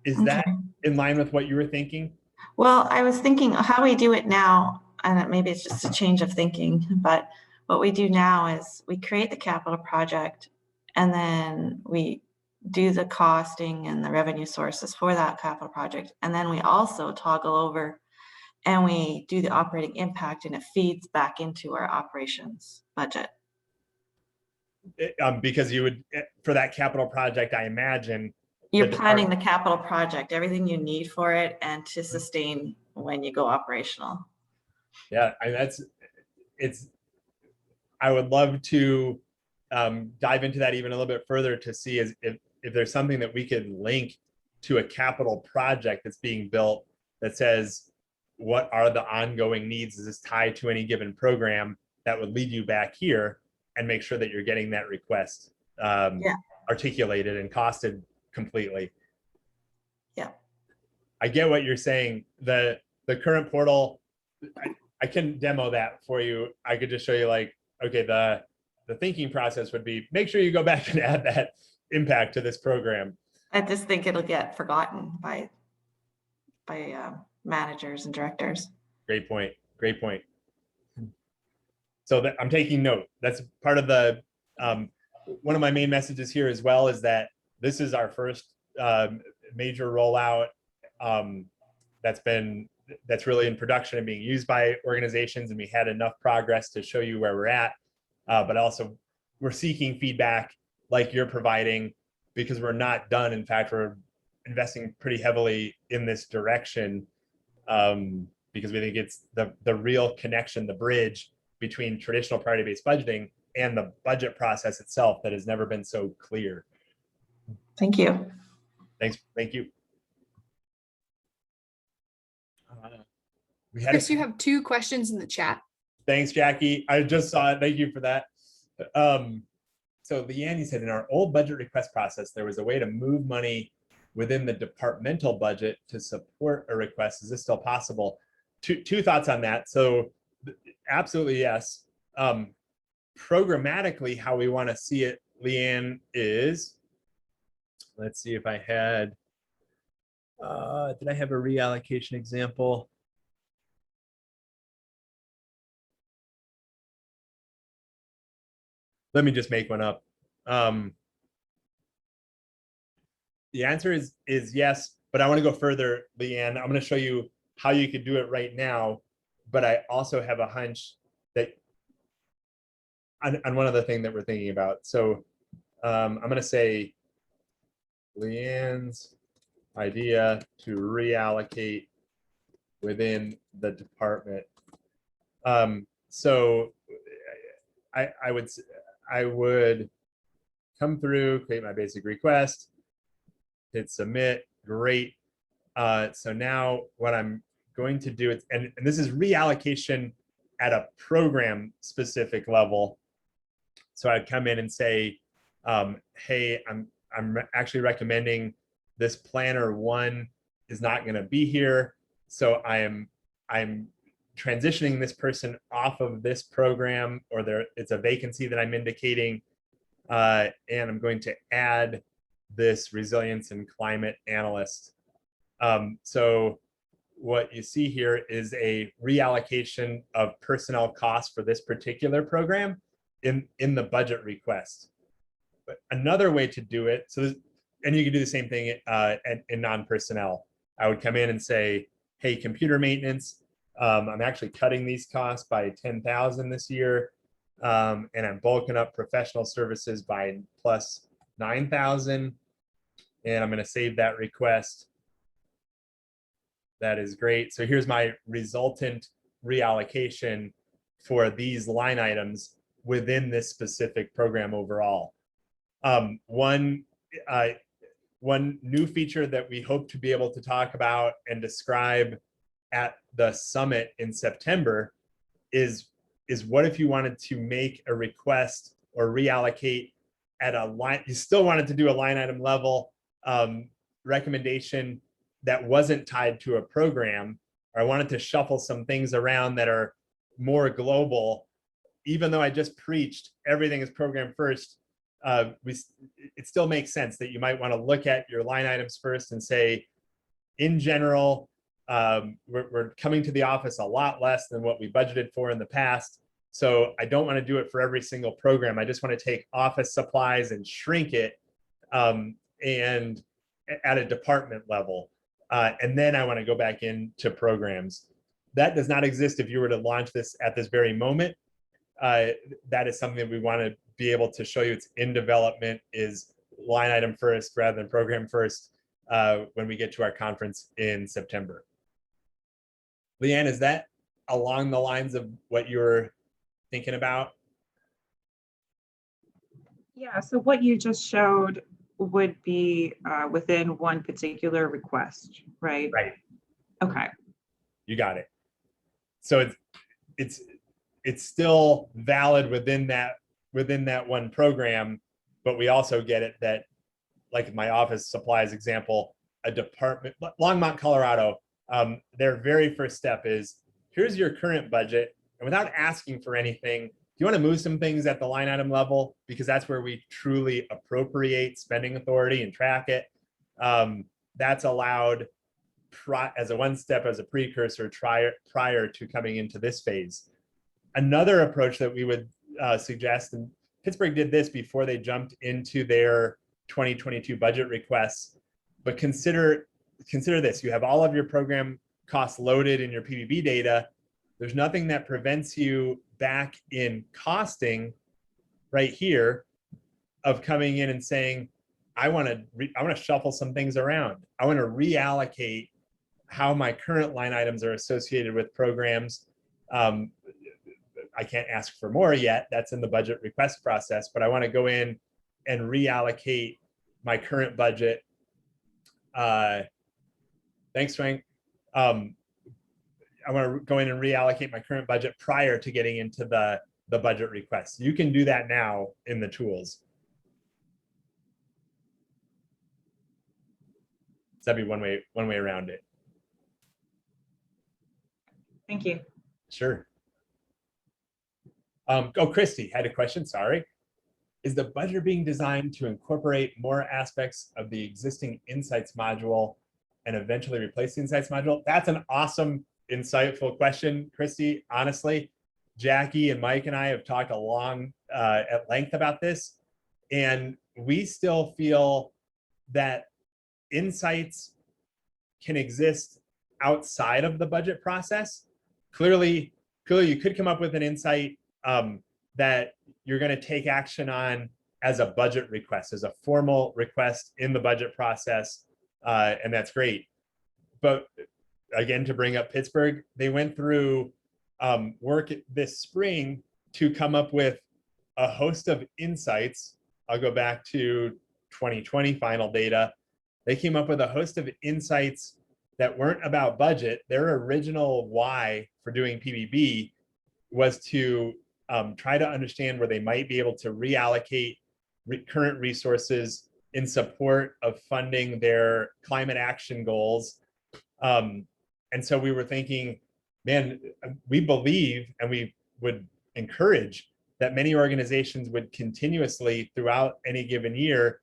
Is that in line with what you were thinking? Well, I was thinking how we do it now, and maybe it's just a change of thinking, but what we do now is we create the capital project and then we do the costing and the revenue sources for that capital project. And then we also toggle over and we do the operating impact, and it feeds back into our operations budget. Because you would, for that capital project, I imagine, you're planning the capital project, everything you need for it and to sustain when you go operational. Yeah, I would love to dive into that even a little bit further to see if there's something that we could link to a capital project that's being built that says, what are the ongoing needs? Is this tied to any given program that would lead you back here, and make sure that you're getting that request articulated and costed completely. Yeah. I get what you're saying. The current portal, I can demo that for you. I could just show you like, okay, the thinking process would be, make sure you go back and add that impact to this program. I just think it'll get forgotten by managers and directors. Great point. Great point. So I'm taking note. That's part of the, one of my main messages here as well is that this is our first major rollout that's really in production and being used by organizations, and we had enough progress to show you where we're at, but also we're seeking feedback like you're providing, because we're not done. In fact, we're investing pretty heavily in this direction because we think it's the real connection, the bridge between traditional priority-based budgeting and the budget process itself that has never been so clear. Thank you. Thanks. Thank you. Chris, you have 2 questions in the chat. Thanks, Jackie. I just saw it. Thank you for that. So Leanne, you said in our old budget request process, there was a way to move money within the departmental budget to support a request. Is this still possible? Two thoughts on that. So absolutely yes. Programmatically, how we want to see it, Leanne, is, let's see if I had, did I have a reallocation example? Let me just make one up. The answer is yes, but I want to go further, Leanne. I'm going to show you how you could do it right now, but I also have a hunch that on one other thing that we're thinking about. So I'm going to say Leanne's idea to reallocate within the department. So I would come through, create my basic request, hit submit, great. So now what I'm going to do is, and this is reallocation at a program specific level. So I'd come in and say, hey, I'm actually recommending this planner one is not going to be here. So I'm transitioning this person off of this program, or it's a vacancy that I'm indicating. And I'm going to add this resilience and climate analyst. So what you see here is a reallocation of personnel costs for this particular program in the budget request. But another way to do it, and you can do the same thing in non-personnel. I would come in and say, hey, computer maintenance, I'm actually cutting these costs by 10,000 this year. And I'm bulking up professional services by plus 9,000. And I'm going to save that request. That is great. So here's my resultant reallocation for these line items within this specific program overall. One new feature that we hope to be able to talk about and describe at the summit in September is what if you wanted to make a request or reallocate at a line, you still wanted to do a line item level recommendation that wasn't tied to a program, or I wanted to shuffle some things around that are more global, even though I just preached everything is program first, it still makes sense that you might want to look at your line items first and say, in general, we're coming to the office a lot less than what we budgeted for in the past. So I don't want to do it for every single program. I just want to take office supplies and shrink it and at a department level. And then I want to go back into programs. That does not exist if you were to launch this at this very moment. That is something that we want to be able to show you. It's in development, is line item first rather than program first when we get to our conference in September. Leanne, is that along the lines of what you were thinking about? Yeah, so what you just showed would be within one particular request, right? Right. Okay. You got it. So it's still valid within that one program, but we also get it that, like my office supplies example, a department, Longmont, Colorado, their very first step is, here's your current budget, and without asking for anything, do you want to move some things at the line item level? Because that's where we truly appropriate spending authority and track it. That's allowed as a one step, as a precursor prior to coming into this phase. Another approach that we would suggest, and Pittsburgh did this before they jumped into their 2022 budget requests, but consider this. You have all of your program costs loaded in your PBB data. There's nothing that prevents you back in costing right here of coming in and saying, I want to shuffle some things around. I want to reallocate how my current line items are associated with programs. I can't ask for more yet. That's in the budget request process, but I want to go in and reallocate my current budget. Thanks, Frank. I want to go in and reallocate my current budget prior to getting into the budget request. You can do that now in the tools. So that'd be one way around it. Thank you. Sure. Christy had a question, sorry. Is the budget being designed to incorporate more aspects of the existing Insights module and eventually replace the Insights module? That's an awesome, insightful question, Christy. Honestly, Jackie and Mike and I have talked at length about this, and we still feel that Insights can exist outside of the budget process. Clearly you could come up with an insight that you're going to take action on as a budget request, as a formal request in the budget process, and that's great. But again, to bring up Pittsburgh, they went through work this spring to come up with a host of insights. I'll go back to 2020 final data. They came up with a host of insights that weren't about budget. Their original why for doing PBB was to try to understand where they might be able to reallocate current resources in support of funding their climate action goals. And so we were thinking, man, we believe and we would encourage that many organizations would continuously throughout any given year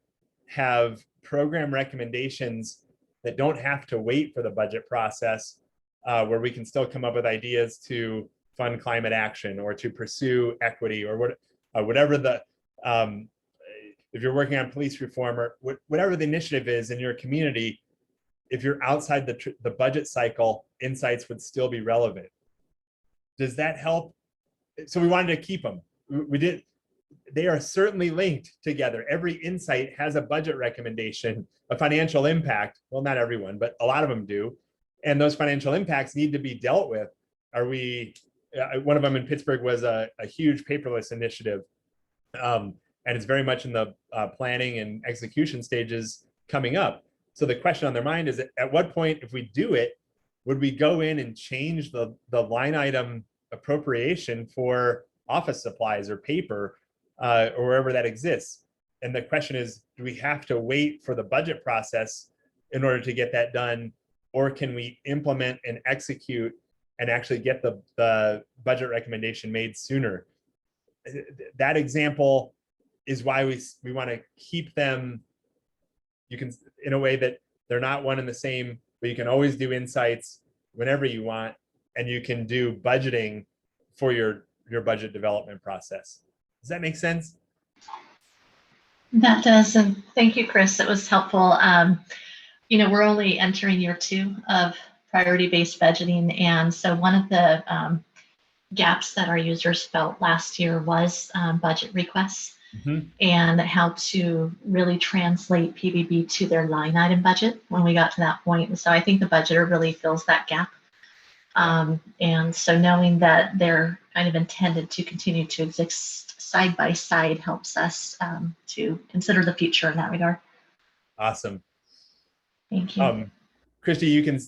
have program recommendations that don't have to wait for the budget process, where we can still come up with ideas to fund climate action or to pursue equity or whatever the, if you're working on police reform or whatever the initiative is in your community, if you're outside the budget cycle, insights would still be relevant. Does that help? So we wanted to keep them. We did. They are certainly linked together. Every insight has a budget recommendation, a financial impact. Well, not everyone, but a lot of them do. And those financial impacts need to be dealt with. Are we, one of them in Pittsburgh was a huge paperless initiative. And it's very much in the planning and execution stages coming up. So the question on their mind is, at what point, if we do it, would we go in and change the line item appropriation for office supplies or paper or wherever that exists? And the question is, do we have to wait for the budget process in order to get that done? Or can we implement and execute and actually get the budget recommendation made sooner? That example is why we want to keep them, you can, in a way that they're not one and the same, but you can always do insights whenever you want, and you can do budgeting for your budget development process. Does that make sense? That does, and thank you, Chris. It was helpful. You know, we're only entering year 2 of priority-based budgeting, and so one of the gaps that our users felt last year was budget requests. Mm-hmm. And how to really translate PBB to their line item budget when we got to that point. And so I think the budgeter really fills that gap. And so knowing that they're kind of intended to continue to exist side by side helps us to consider the future in that regard. Awesome. Thank you. Christy, you can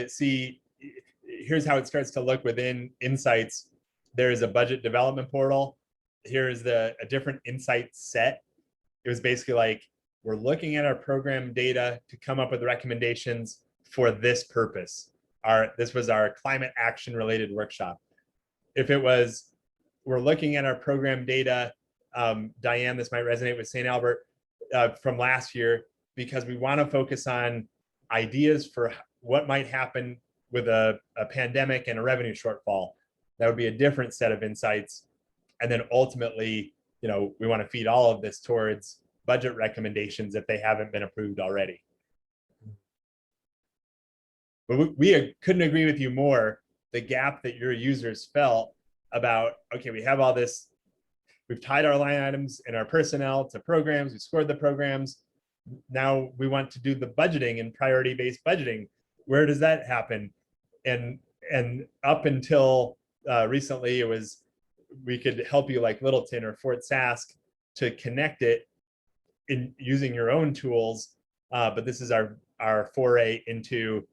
see, here's how it starts to look within Insights. There is a budget development portal. Here's a different insight set. It was basically like, we're looking at our program data to come up with recommendations for this purpose. This was our climate action related workshop. If it was, we're looking at our program data, Diane, this might resonate with St. Albert from last year, because we want to focus on ideas for what might happen with a pandemic and a revenue shortfall. That would be a different set of insights. And then ultimately, you know, we want to feed all of this towards budget recommendations if they haven't been approved already. But we couldn't agree with you more. The gap that your users felt about, okay, we have all this, we've tied our line items in our personnel to programs, we scored the programs. Now we want to do the budgeting and priority-based budgeting. Where does that happen? And up until recently, it was, we could help you like Littleton or Fort Sask to connect it in using your own tools. But this is our foray into,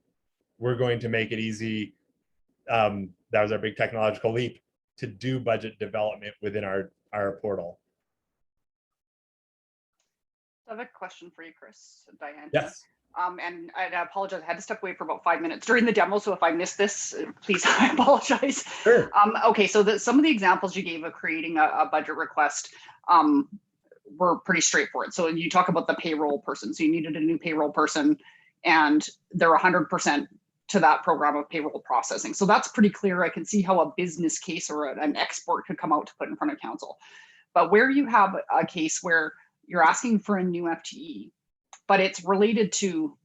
we're going to make it easy. That was our big technological leap to do budget development within our portal. I have a question for you, Chris, Diane. Yes. And I apologize, I had to step away for about 5 minutes during the demo, so if I missed this, please, I apologize. Sure. Okay, so some of the examples you gave of creating a budget request were pretty straightforward. So you talk about the payroll person, so you needed a new payroll person, and they're 100% to that program of payroll processing. So that's pretty clear. I can see how a business case or an export could come out to put in front of council. But where you have a case where you're asking for a new FTE, but it's related to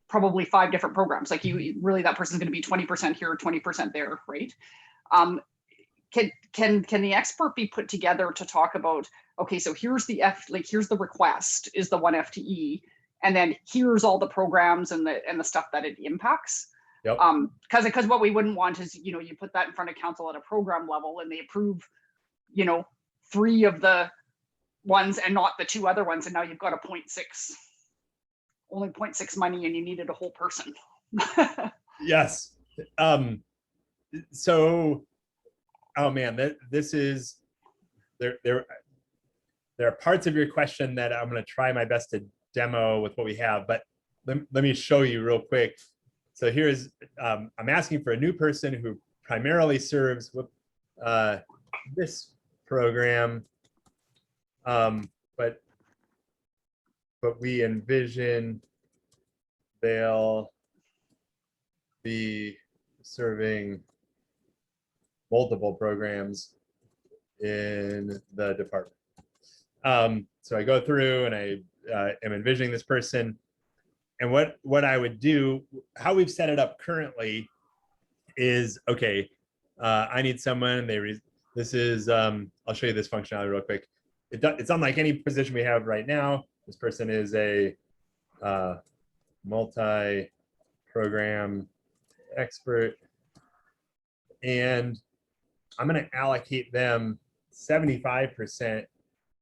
probably 5 different programs. Like you really, that person's going to be 20% here, 20% there, right? Can the expert be put together to talk about, okay, so here's the here's the request is the 1 FTE, and then here's all the programs and the stuff that it impacts. Yep. Because what we wouldn't want is, you know, you put that in front of council at a program level and they approve, you know, 3 of the ones and not the 2 other ones, and now you've got a 0.6. Only 0.6 money and you needed a whole person. Yes. So, oh man, this is, there are parts of your question that I'm going to try my best to demo with what we have, but let me show you real quick. So here's, I'm asking for a new person who primarily serves with this program, but we envision they'll be serving multiple programs in the department. So I go through and I am envisioning this person, and what I would do, how we've set it up currently is, okay, I need someone, this is, I'll show you this functionality real quick. It's unlike any position we have right now. This person is a multi-program expert, and I'm going to allocate them 75%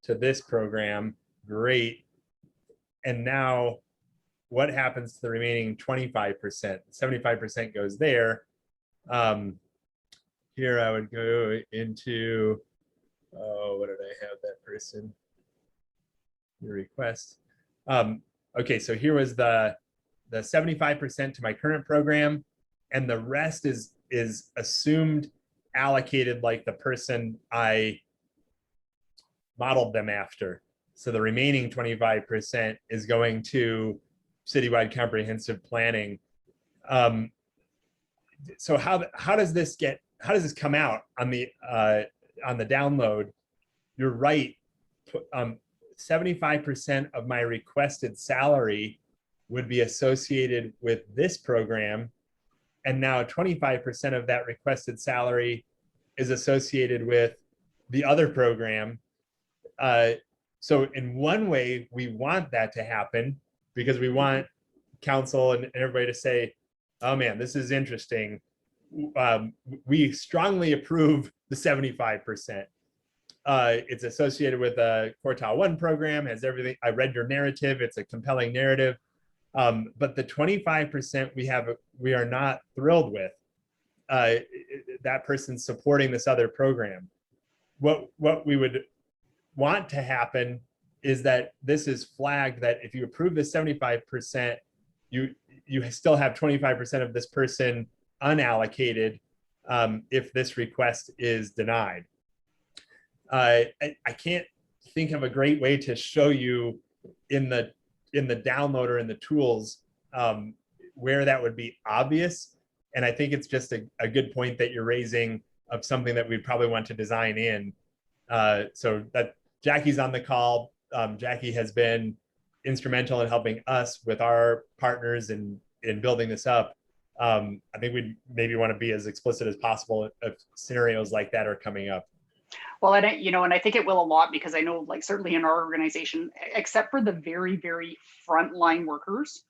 to this program. Great. And now what happens to the remaining 25%? 75% goes there. Here I would go into, oh, what did I have that person? Your request. Okay, so here was the 75% to my current program, and the rest is assumed allocated like the person I modeled them after. So the remaining 25% is going to citywide comprehensive planning. So how does this come out on the download? You're right. 75% of my requested salary would be associated with this program, and now 25% of that requested salary is associated with the other program. So in one way, we want that to happen because we want council and everybody to say, oh man, this is interesting. We strongly approve the 75%. It's associated with a quartile 1 program, has everything. I read your narrative. It's a compelling narrative. But the 25% we are not thrilled with. That person's supporting this other program. What we would want to happen is that this is flagged that if you approve the 75%, you still have 25% of this person unallocated if this request is denied. I can't think of a great way to show you in the downloader in the tools where that would be obvious. And I think it's just a good point that you're raising of something that we probably want to design in. So that Jackie's on the call. Jackie has been instrumental in helping us with our partners in building this up. I think we maybe want to be as explicit as possible if scenarios like that are coming up. Well, and I think it will a lot, because I know, like, certainly in our organization, except for the very, very frontline workers,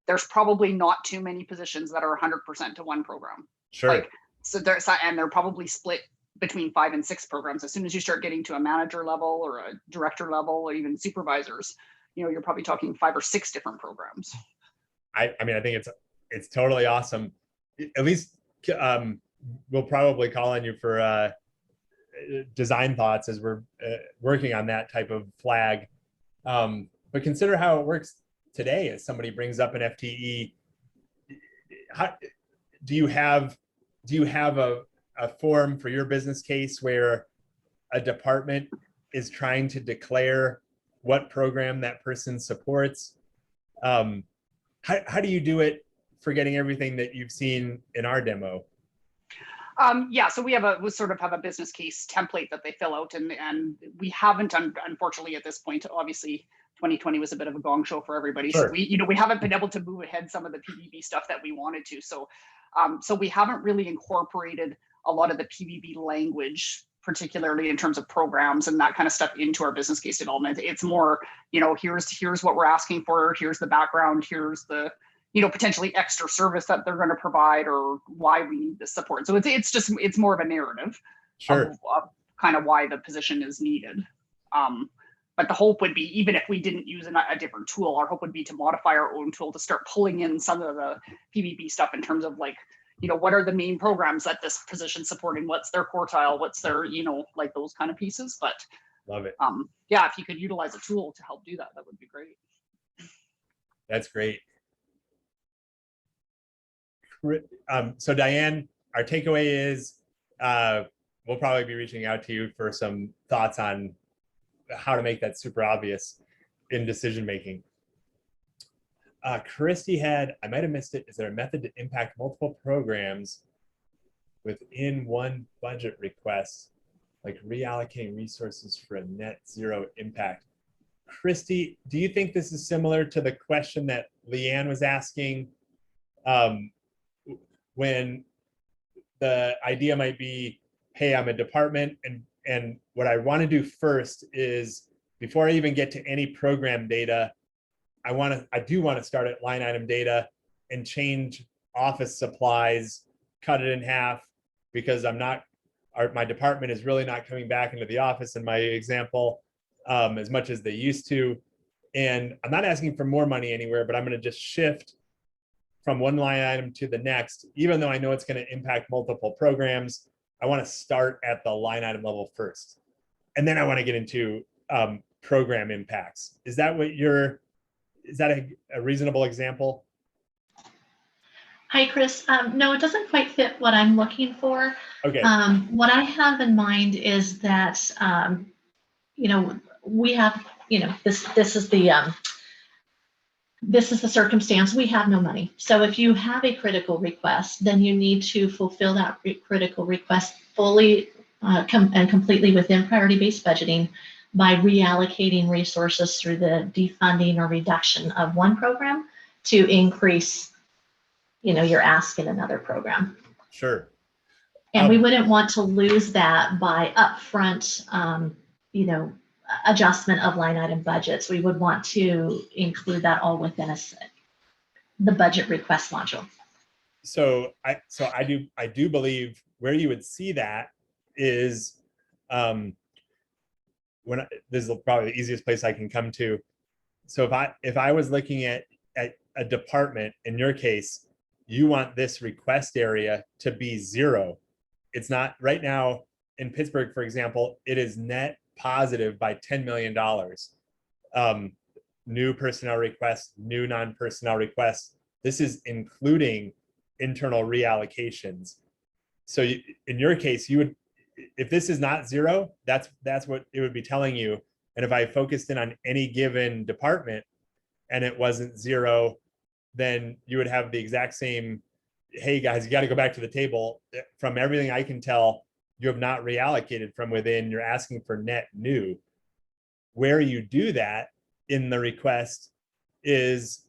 there's probably not too many positions that are 100% to one program. Sure. Like, so they're probably split between 5 and 6 programs. As soon as you start getting to a manager level or a director level or even supervisors, you're probably talking 5 or 6 different programs. I mean, I think it's totally awesome. At least we'll probably call on you for design thoughts as we're working on that type of flag. But consider how it works today. As somebody brings up an FTE, do you have a form for your business case where a department is trying to declare what program that person supports? How do you do it, forgetting everything that you've seen in our demo? Yeah, so we sort of have a business case template that they fill out, and we haven't, unfortunately, at this point. Obviously, 2020 was a bit of a gong show for everybody. Sure. So we haven't been able to move ahead some of the PBB stuff that we wanted to. So we haven't really incorporated a lot of the PBB language, particularly in terms of programs and that kind of stuff, into our business case development. It's more, here's what we're asking for, here's the background, here's the potentially extra service that they're going to provide, or why we need this support. So it's more of a narrative. Sure. Of kind of why the position is needed. But the hope would be, even if we didn't use a different tool, our hope would be to modify our own tool to start pulling in some of the PBB stuff in terms of, like, what are the main programs that this position's supporting? What's their quartile? What's their, like those kind of pieces. But Love it. Yeah, if you could utilize a tool to help do that, that would be great. That's great. So Diane, our takeaway is we'll probably be reaching out to you for some thoughts on how to make that super obvious in decision making. Christy had, I might have missed it. Is there a method to impact multiple programs within one budget request, like reallocating resources for a net zero impact? Christy, do you think this is similar to the question that Leanne was asking? When the idea might be, hey, I'm a department, and what I want to do first is, before I even get to any program data, I do want to start at line item data and change office supplies, cut it in half, because my department is really not coming back into the office in my example as much as they used to. And I'm not asking for more money anywhere, but I'm going to just shift from one line item to the next, even though I know it's going to impact multiple programs. I want to start at the line item level first. And then I want to get into program impacts. Is that a reasonable example? Hi, Chris. No, it doesn't quite fit what I'm looking for. Okay. What I have in mind is that, we have, this is the circumstance. We have no money. So if you have a critical request, then you need to fulfill that critical request fully and completely within priority-based budgeting by reallocating resources through the defunding or reduction of one program to increase, your ask in another program. Sure. And we wouldn't want to lose that by upfront, adjustment of line item budgets. We would want to include that all within the budget request module. So I do believe where you would see that is this is probably the easiest place I can come to. So if I was looking at a department, in your case, you want this request area to be 0. It's not right now in Pittsburgh, for example, it is net positive by $10 million. New personnel requests, new non-personnel requests. This is including internal reallocations. So in your case, you would, if this is not 0, that's what it would be telling you. And if I focused in on any given department and it wasn't 0, then you would have the exact same, hey guys, you got to go back to the table. From everything I can tell, you have not reallocated from within, you're asking for net new. Where you do that in the request is,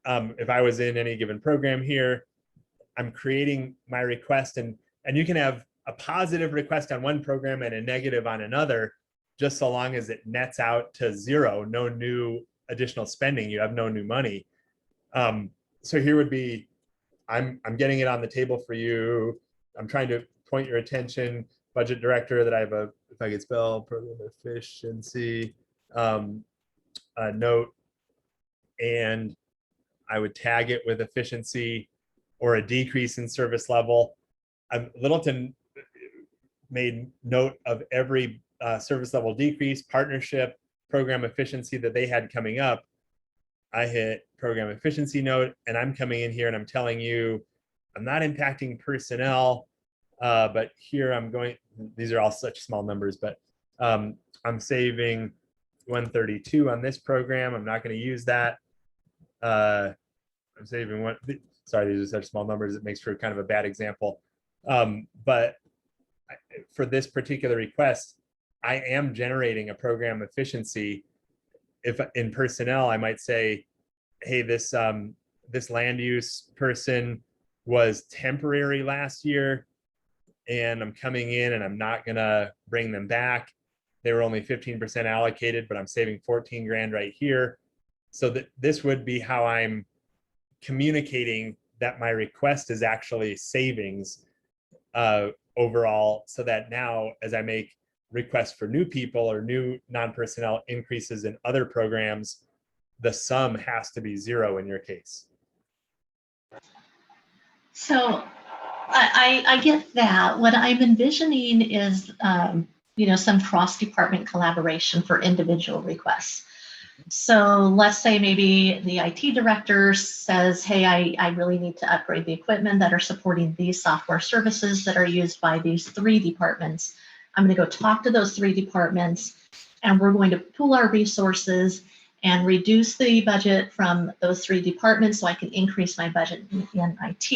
if I was in any given program here, I'm creating my request, and you can have a positive request on one program and a negative on another, just so long as it nets out to 0, no new additional spending, you have no new money. So here would be, I'm getting it on the table for you. I'm trying to point your attention, budget director, that I have a, if I could spell program efficiency note, and I would tag it with efficiency or a decrease in service level. Littleton made note of every service level decrease, partnership, program efficiency that they had coming up. I hit program efficiency note, and I'm coming in here and I'm telling you, I'm not impacting personnel, but here I'm going, these are all such small numbers, but I'm saving 132 on this program. I'm not going to use that. I'm saving one, sorry, these are such small numbers. It makes for kind of a bad example. But for this particular request, I am generating a program efficiency. If in personnel, I might say, hey, this land use person was temporary last year, and I'm coming in and I'm not gonna bring them back. They were only 15% allocated, but I'm saving 14 grand right here. So that this would be how I'm communicating that my request is actually savings overall, so that now as I make requests for new people or new non-personnel increases in other programs, the sum has to be 0 in your case. So I get that. What I'm envisioning is, some cross-department collaboration for individual requests. So let's say maybe the IT director says, hey, I really need to upgrade the equipment that are supporting these software services that are used by these 3 departments. I'm going to go talk to those 3 departments, and we're going to pool our resources and reduce the budget from those 3 departments so I can increase my budget in IT.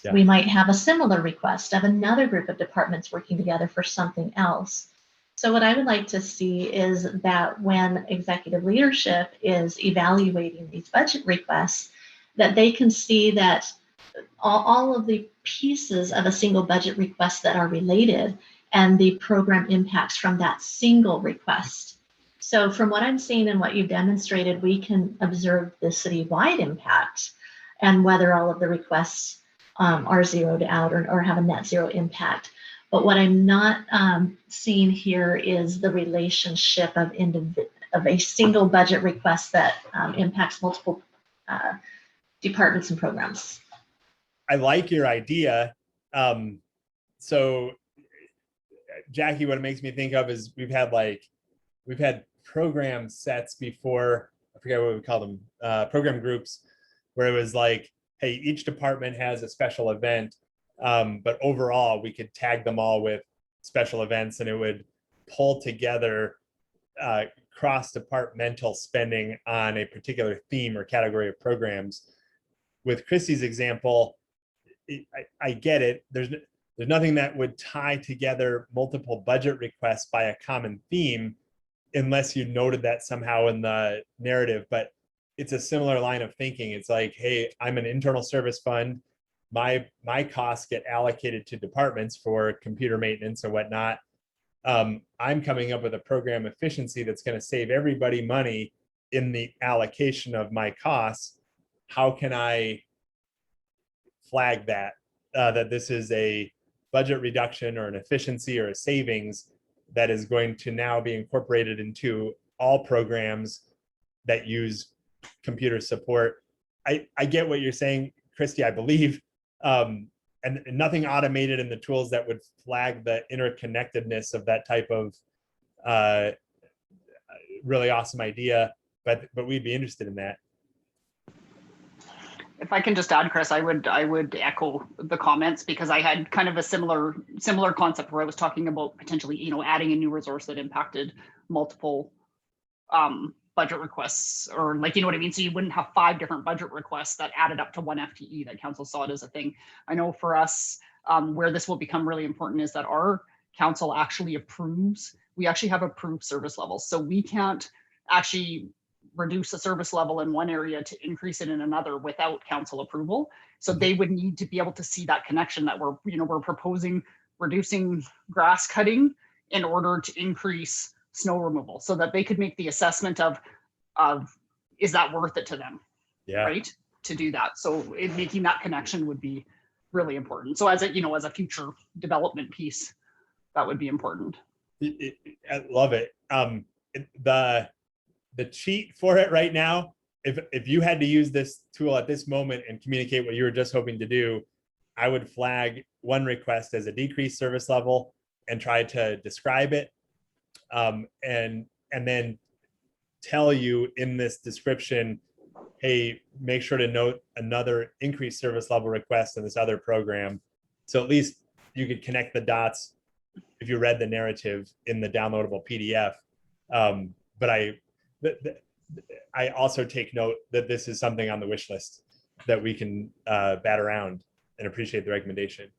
Yeah. We might have a similar request of another group of departments working together for something else. So what I would like to see is that when executive leadership is evaluating these budget requests, that they can see that all of the pieces of a single budget request that are related and the program impacts from that single request. So from what I'm seeing and what you've demonstrated, we can observe the citywide impact and whether all of the requests are zeroed out or have a net zero impact. But what I'm not seeing here is the relationship of a single budget request that impacts multiple departments and programs. I like your idea. So Jackie, what it makes me think of is we've had program sets before, I forget what we call them, program groups, where it was like, hey, each department has a special event, but overall we could tag them all with special events and it would pull together cross-departmental spending on a particular theme or category of programs. With Christy's example, I get it. There's nothing that would tie together multiple budget requests by a common theme unless you noted that somehow in the narrative, but it's a similar line of thinking. It's like, hey, I'm an internal service fund. My costs get allocated to departments for computer maintenance or whatnot. I'm coming up with a program efficiency that's going to save everybody money in the allocation of my costs. How can I flag that, that this is a budget reduction or an efficiency or a savings that is going to now be incorporated into all programs that use computer support? I get what you're saying, Christy, I believe, and nothing automated in the tools that would flag the interconnectedness of that type of really awesome idea, but we'd be interested in that. If I can just add, Chris, I would echo the comments, because I had kind of a similar concept where I was talking about potentially, adding a new resource that impacted multiple budget requests, or like, you know what I mean? So you wouldn't have 5 different budget requests that added up to 1 FTE that council saw it as a thing. I know for us, where this will become really important is that our council actually approves. We actually have approved service levels. So we can't actually reduce a service level in one area to increase it in another without council approval. So they would need to be able to see that connection that we're proposing reducing grass cutting in order to increase snow removal, so that they could make the assessment of is that worth it to them, Yeah. right, to do that. So making that connection would be really important. So as a future development piece, that would be important. I love it. The cheat for it right now, if you had to use this tool at this moment and communicate what you were just hoping to do, I would flag one request as a decreased service level and try to describe it, and then tell you in this description, hey, make sure to note another increased service level request in this other program. So at least you could connect the dots if you read the narrative in the downloadable PDF. But I also take note that this is something on the wish list that we can bat around, and appreciate the recommendation.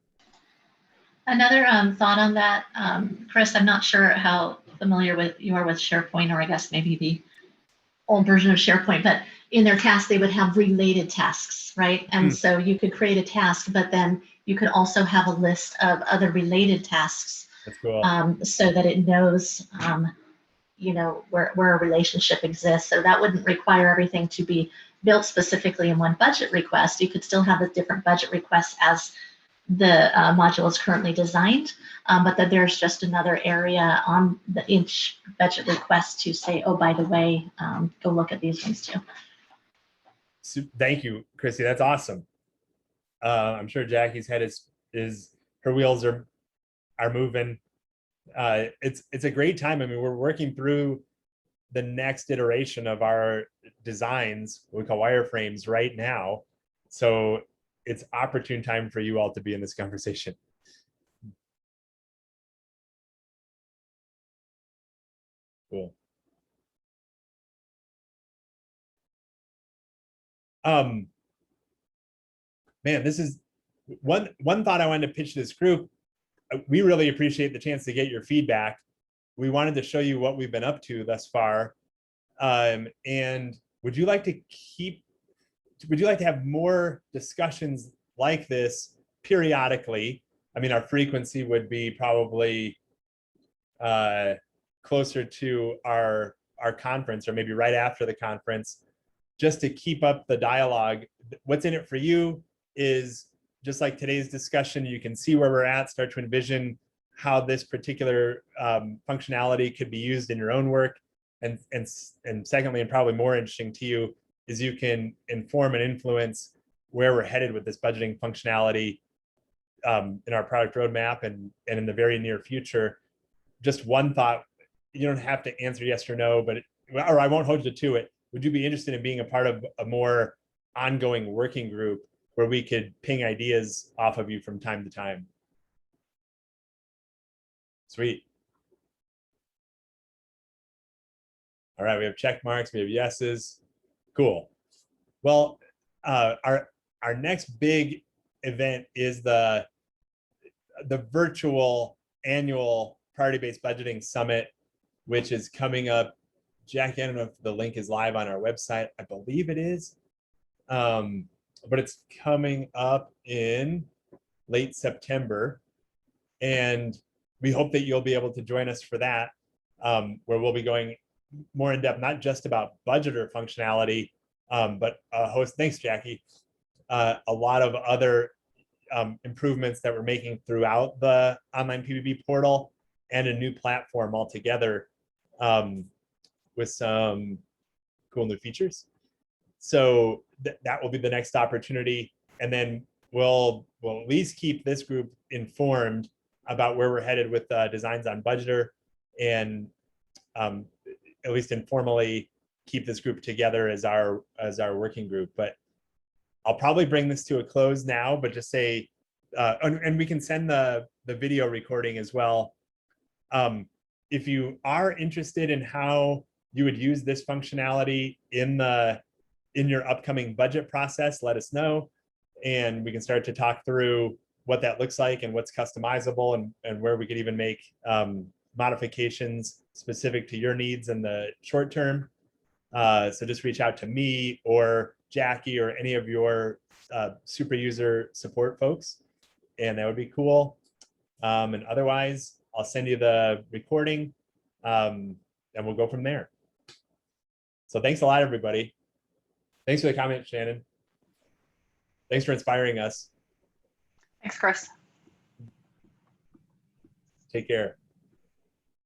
Another thought on that, Chris, I'm not sure how familiar you are with SharePoint, or I guess maybe the old version of SharePoint, but in their tasks, they would have related tasks, right? And so you could create a task, but then you could also have a list of other related tasks. That's cool. So that it knows, where a relationship exists. So that wouldn't require everything to be built specifically in one budget request. You could still have the different budget requests as the module is currently designed, but that there's just another area on each budget request to say, oh, by the way, go look at these ones too. So, thank you, Chrissy. That's awesome. I'm sure Jackie's head is her wheels are moving. it's a great time. I mean, we're working through the next iteration of our designs, what we call wireframes, right now. So it's opportune time for you all to be in this conversation. Cool. Man, this is one thought I wanted to pitch to this group. We really appreciate the chance to get your feedback. We wanted to show you what we've been up to thus far. And would you like to have more discussions like this periodically? I mean, our frequency would be probably closer to our conference, or maybe right after the conference, just to keep up the dialogue. What's in it for you is, just like today's discussion, you can see where we're at, start to envision how this particular functionality could be used in your own work. And secondly, and probably more interesting to you, is you can inform and influence where we're headed with this budgeting functionality in our product roadmap and in the very near future. Just one thought, you don't have to answer yes or no, or I won't hold you to it. Would you be interested in being a part of a more ongoing working group where we could ping ideas off of you from time to time? Sweet. All right, we have check marks, we have yeses. Cool. Well, our next big event is the virtual annual priority-based budgeting summit, which is coming up. Jackie, I don't know if the link is live on our website. I believe it is. But it's coming up in late September. And we hope that you'll be able to join us for that, where we'll be going more in depth, not just about budgeter functionality, but thanks, Jackie, a lot of other improvements that we're making throughout the OnlinePBB portal and a new platform altogether, with some cool new features. So that will be the next opportunity. And then we'll at least keep this group informed about where we're headed with designs on budgeter, and at least informally keep this group together as our working group. But I'll probably bring this to a close now, but just say, and we can send the video recording as well. If you are interested in how you would use this functionality in your upcoming budget process, let us know, and we can start to talk through what that looks like and what's customizable, and where we could even make modifications specific to your needs in the short term. So just reach out to me or Jackie or any of your super user support folks, and that would be cool. And otherwise, I'll send you the recording, and we'll go from there. So thanks a lot, everybody. Thanks for the comment, Shannon. Thanks for inspiring us. Thanks, Chris. Take care.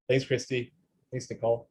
Thanks, Christy. Thanks, Nicole.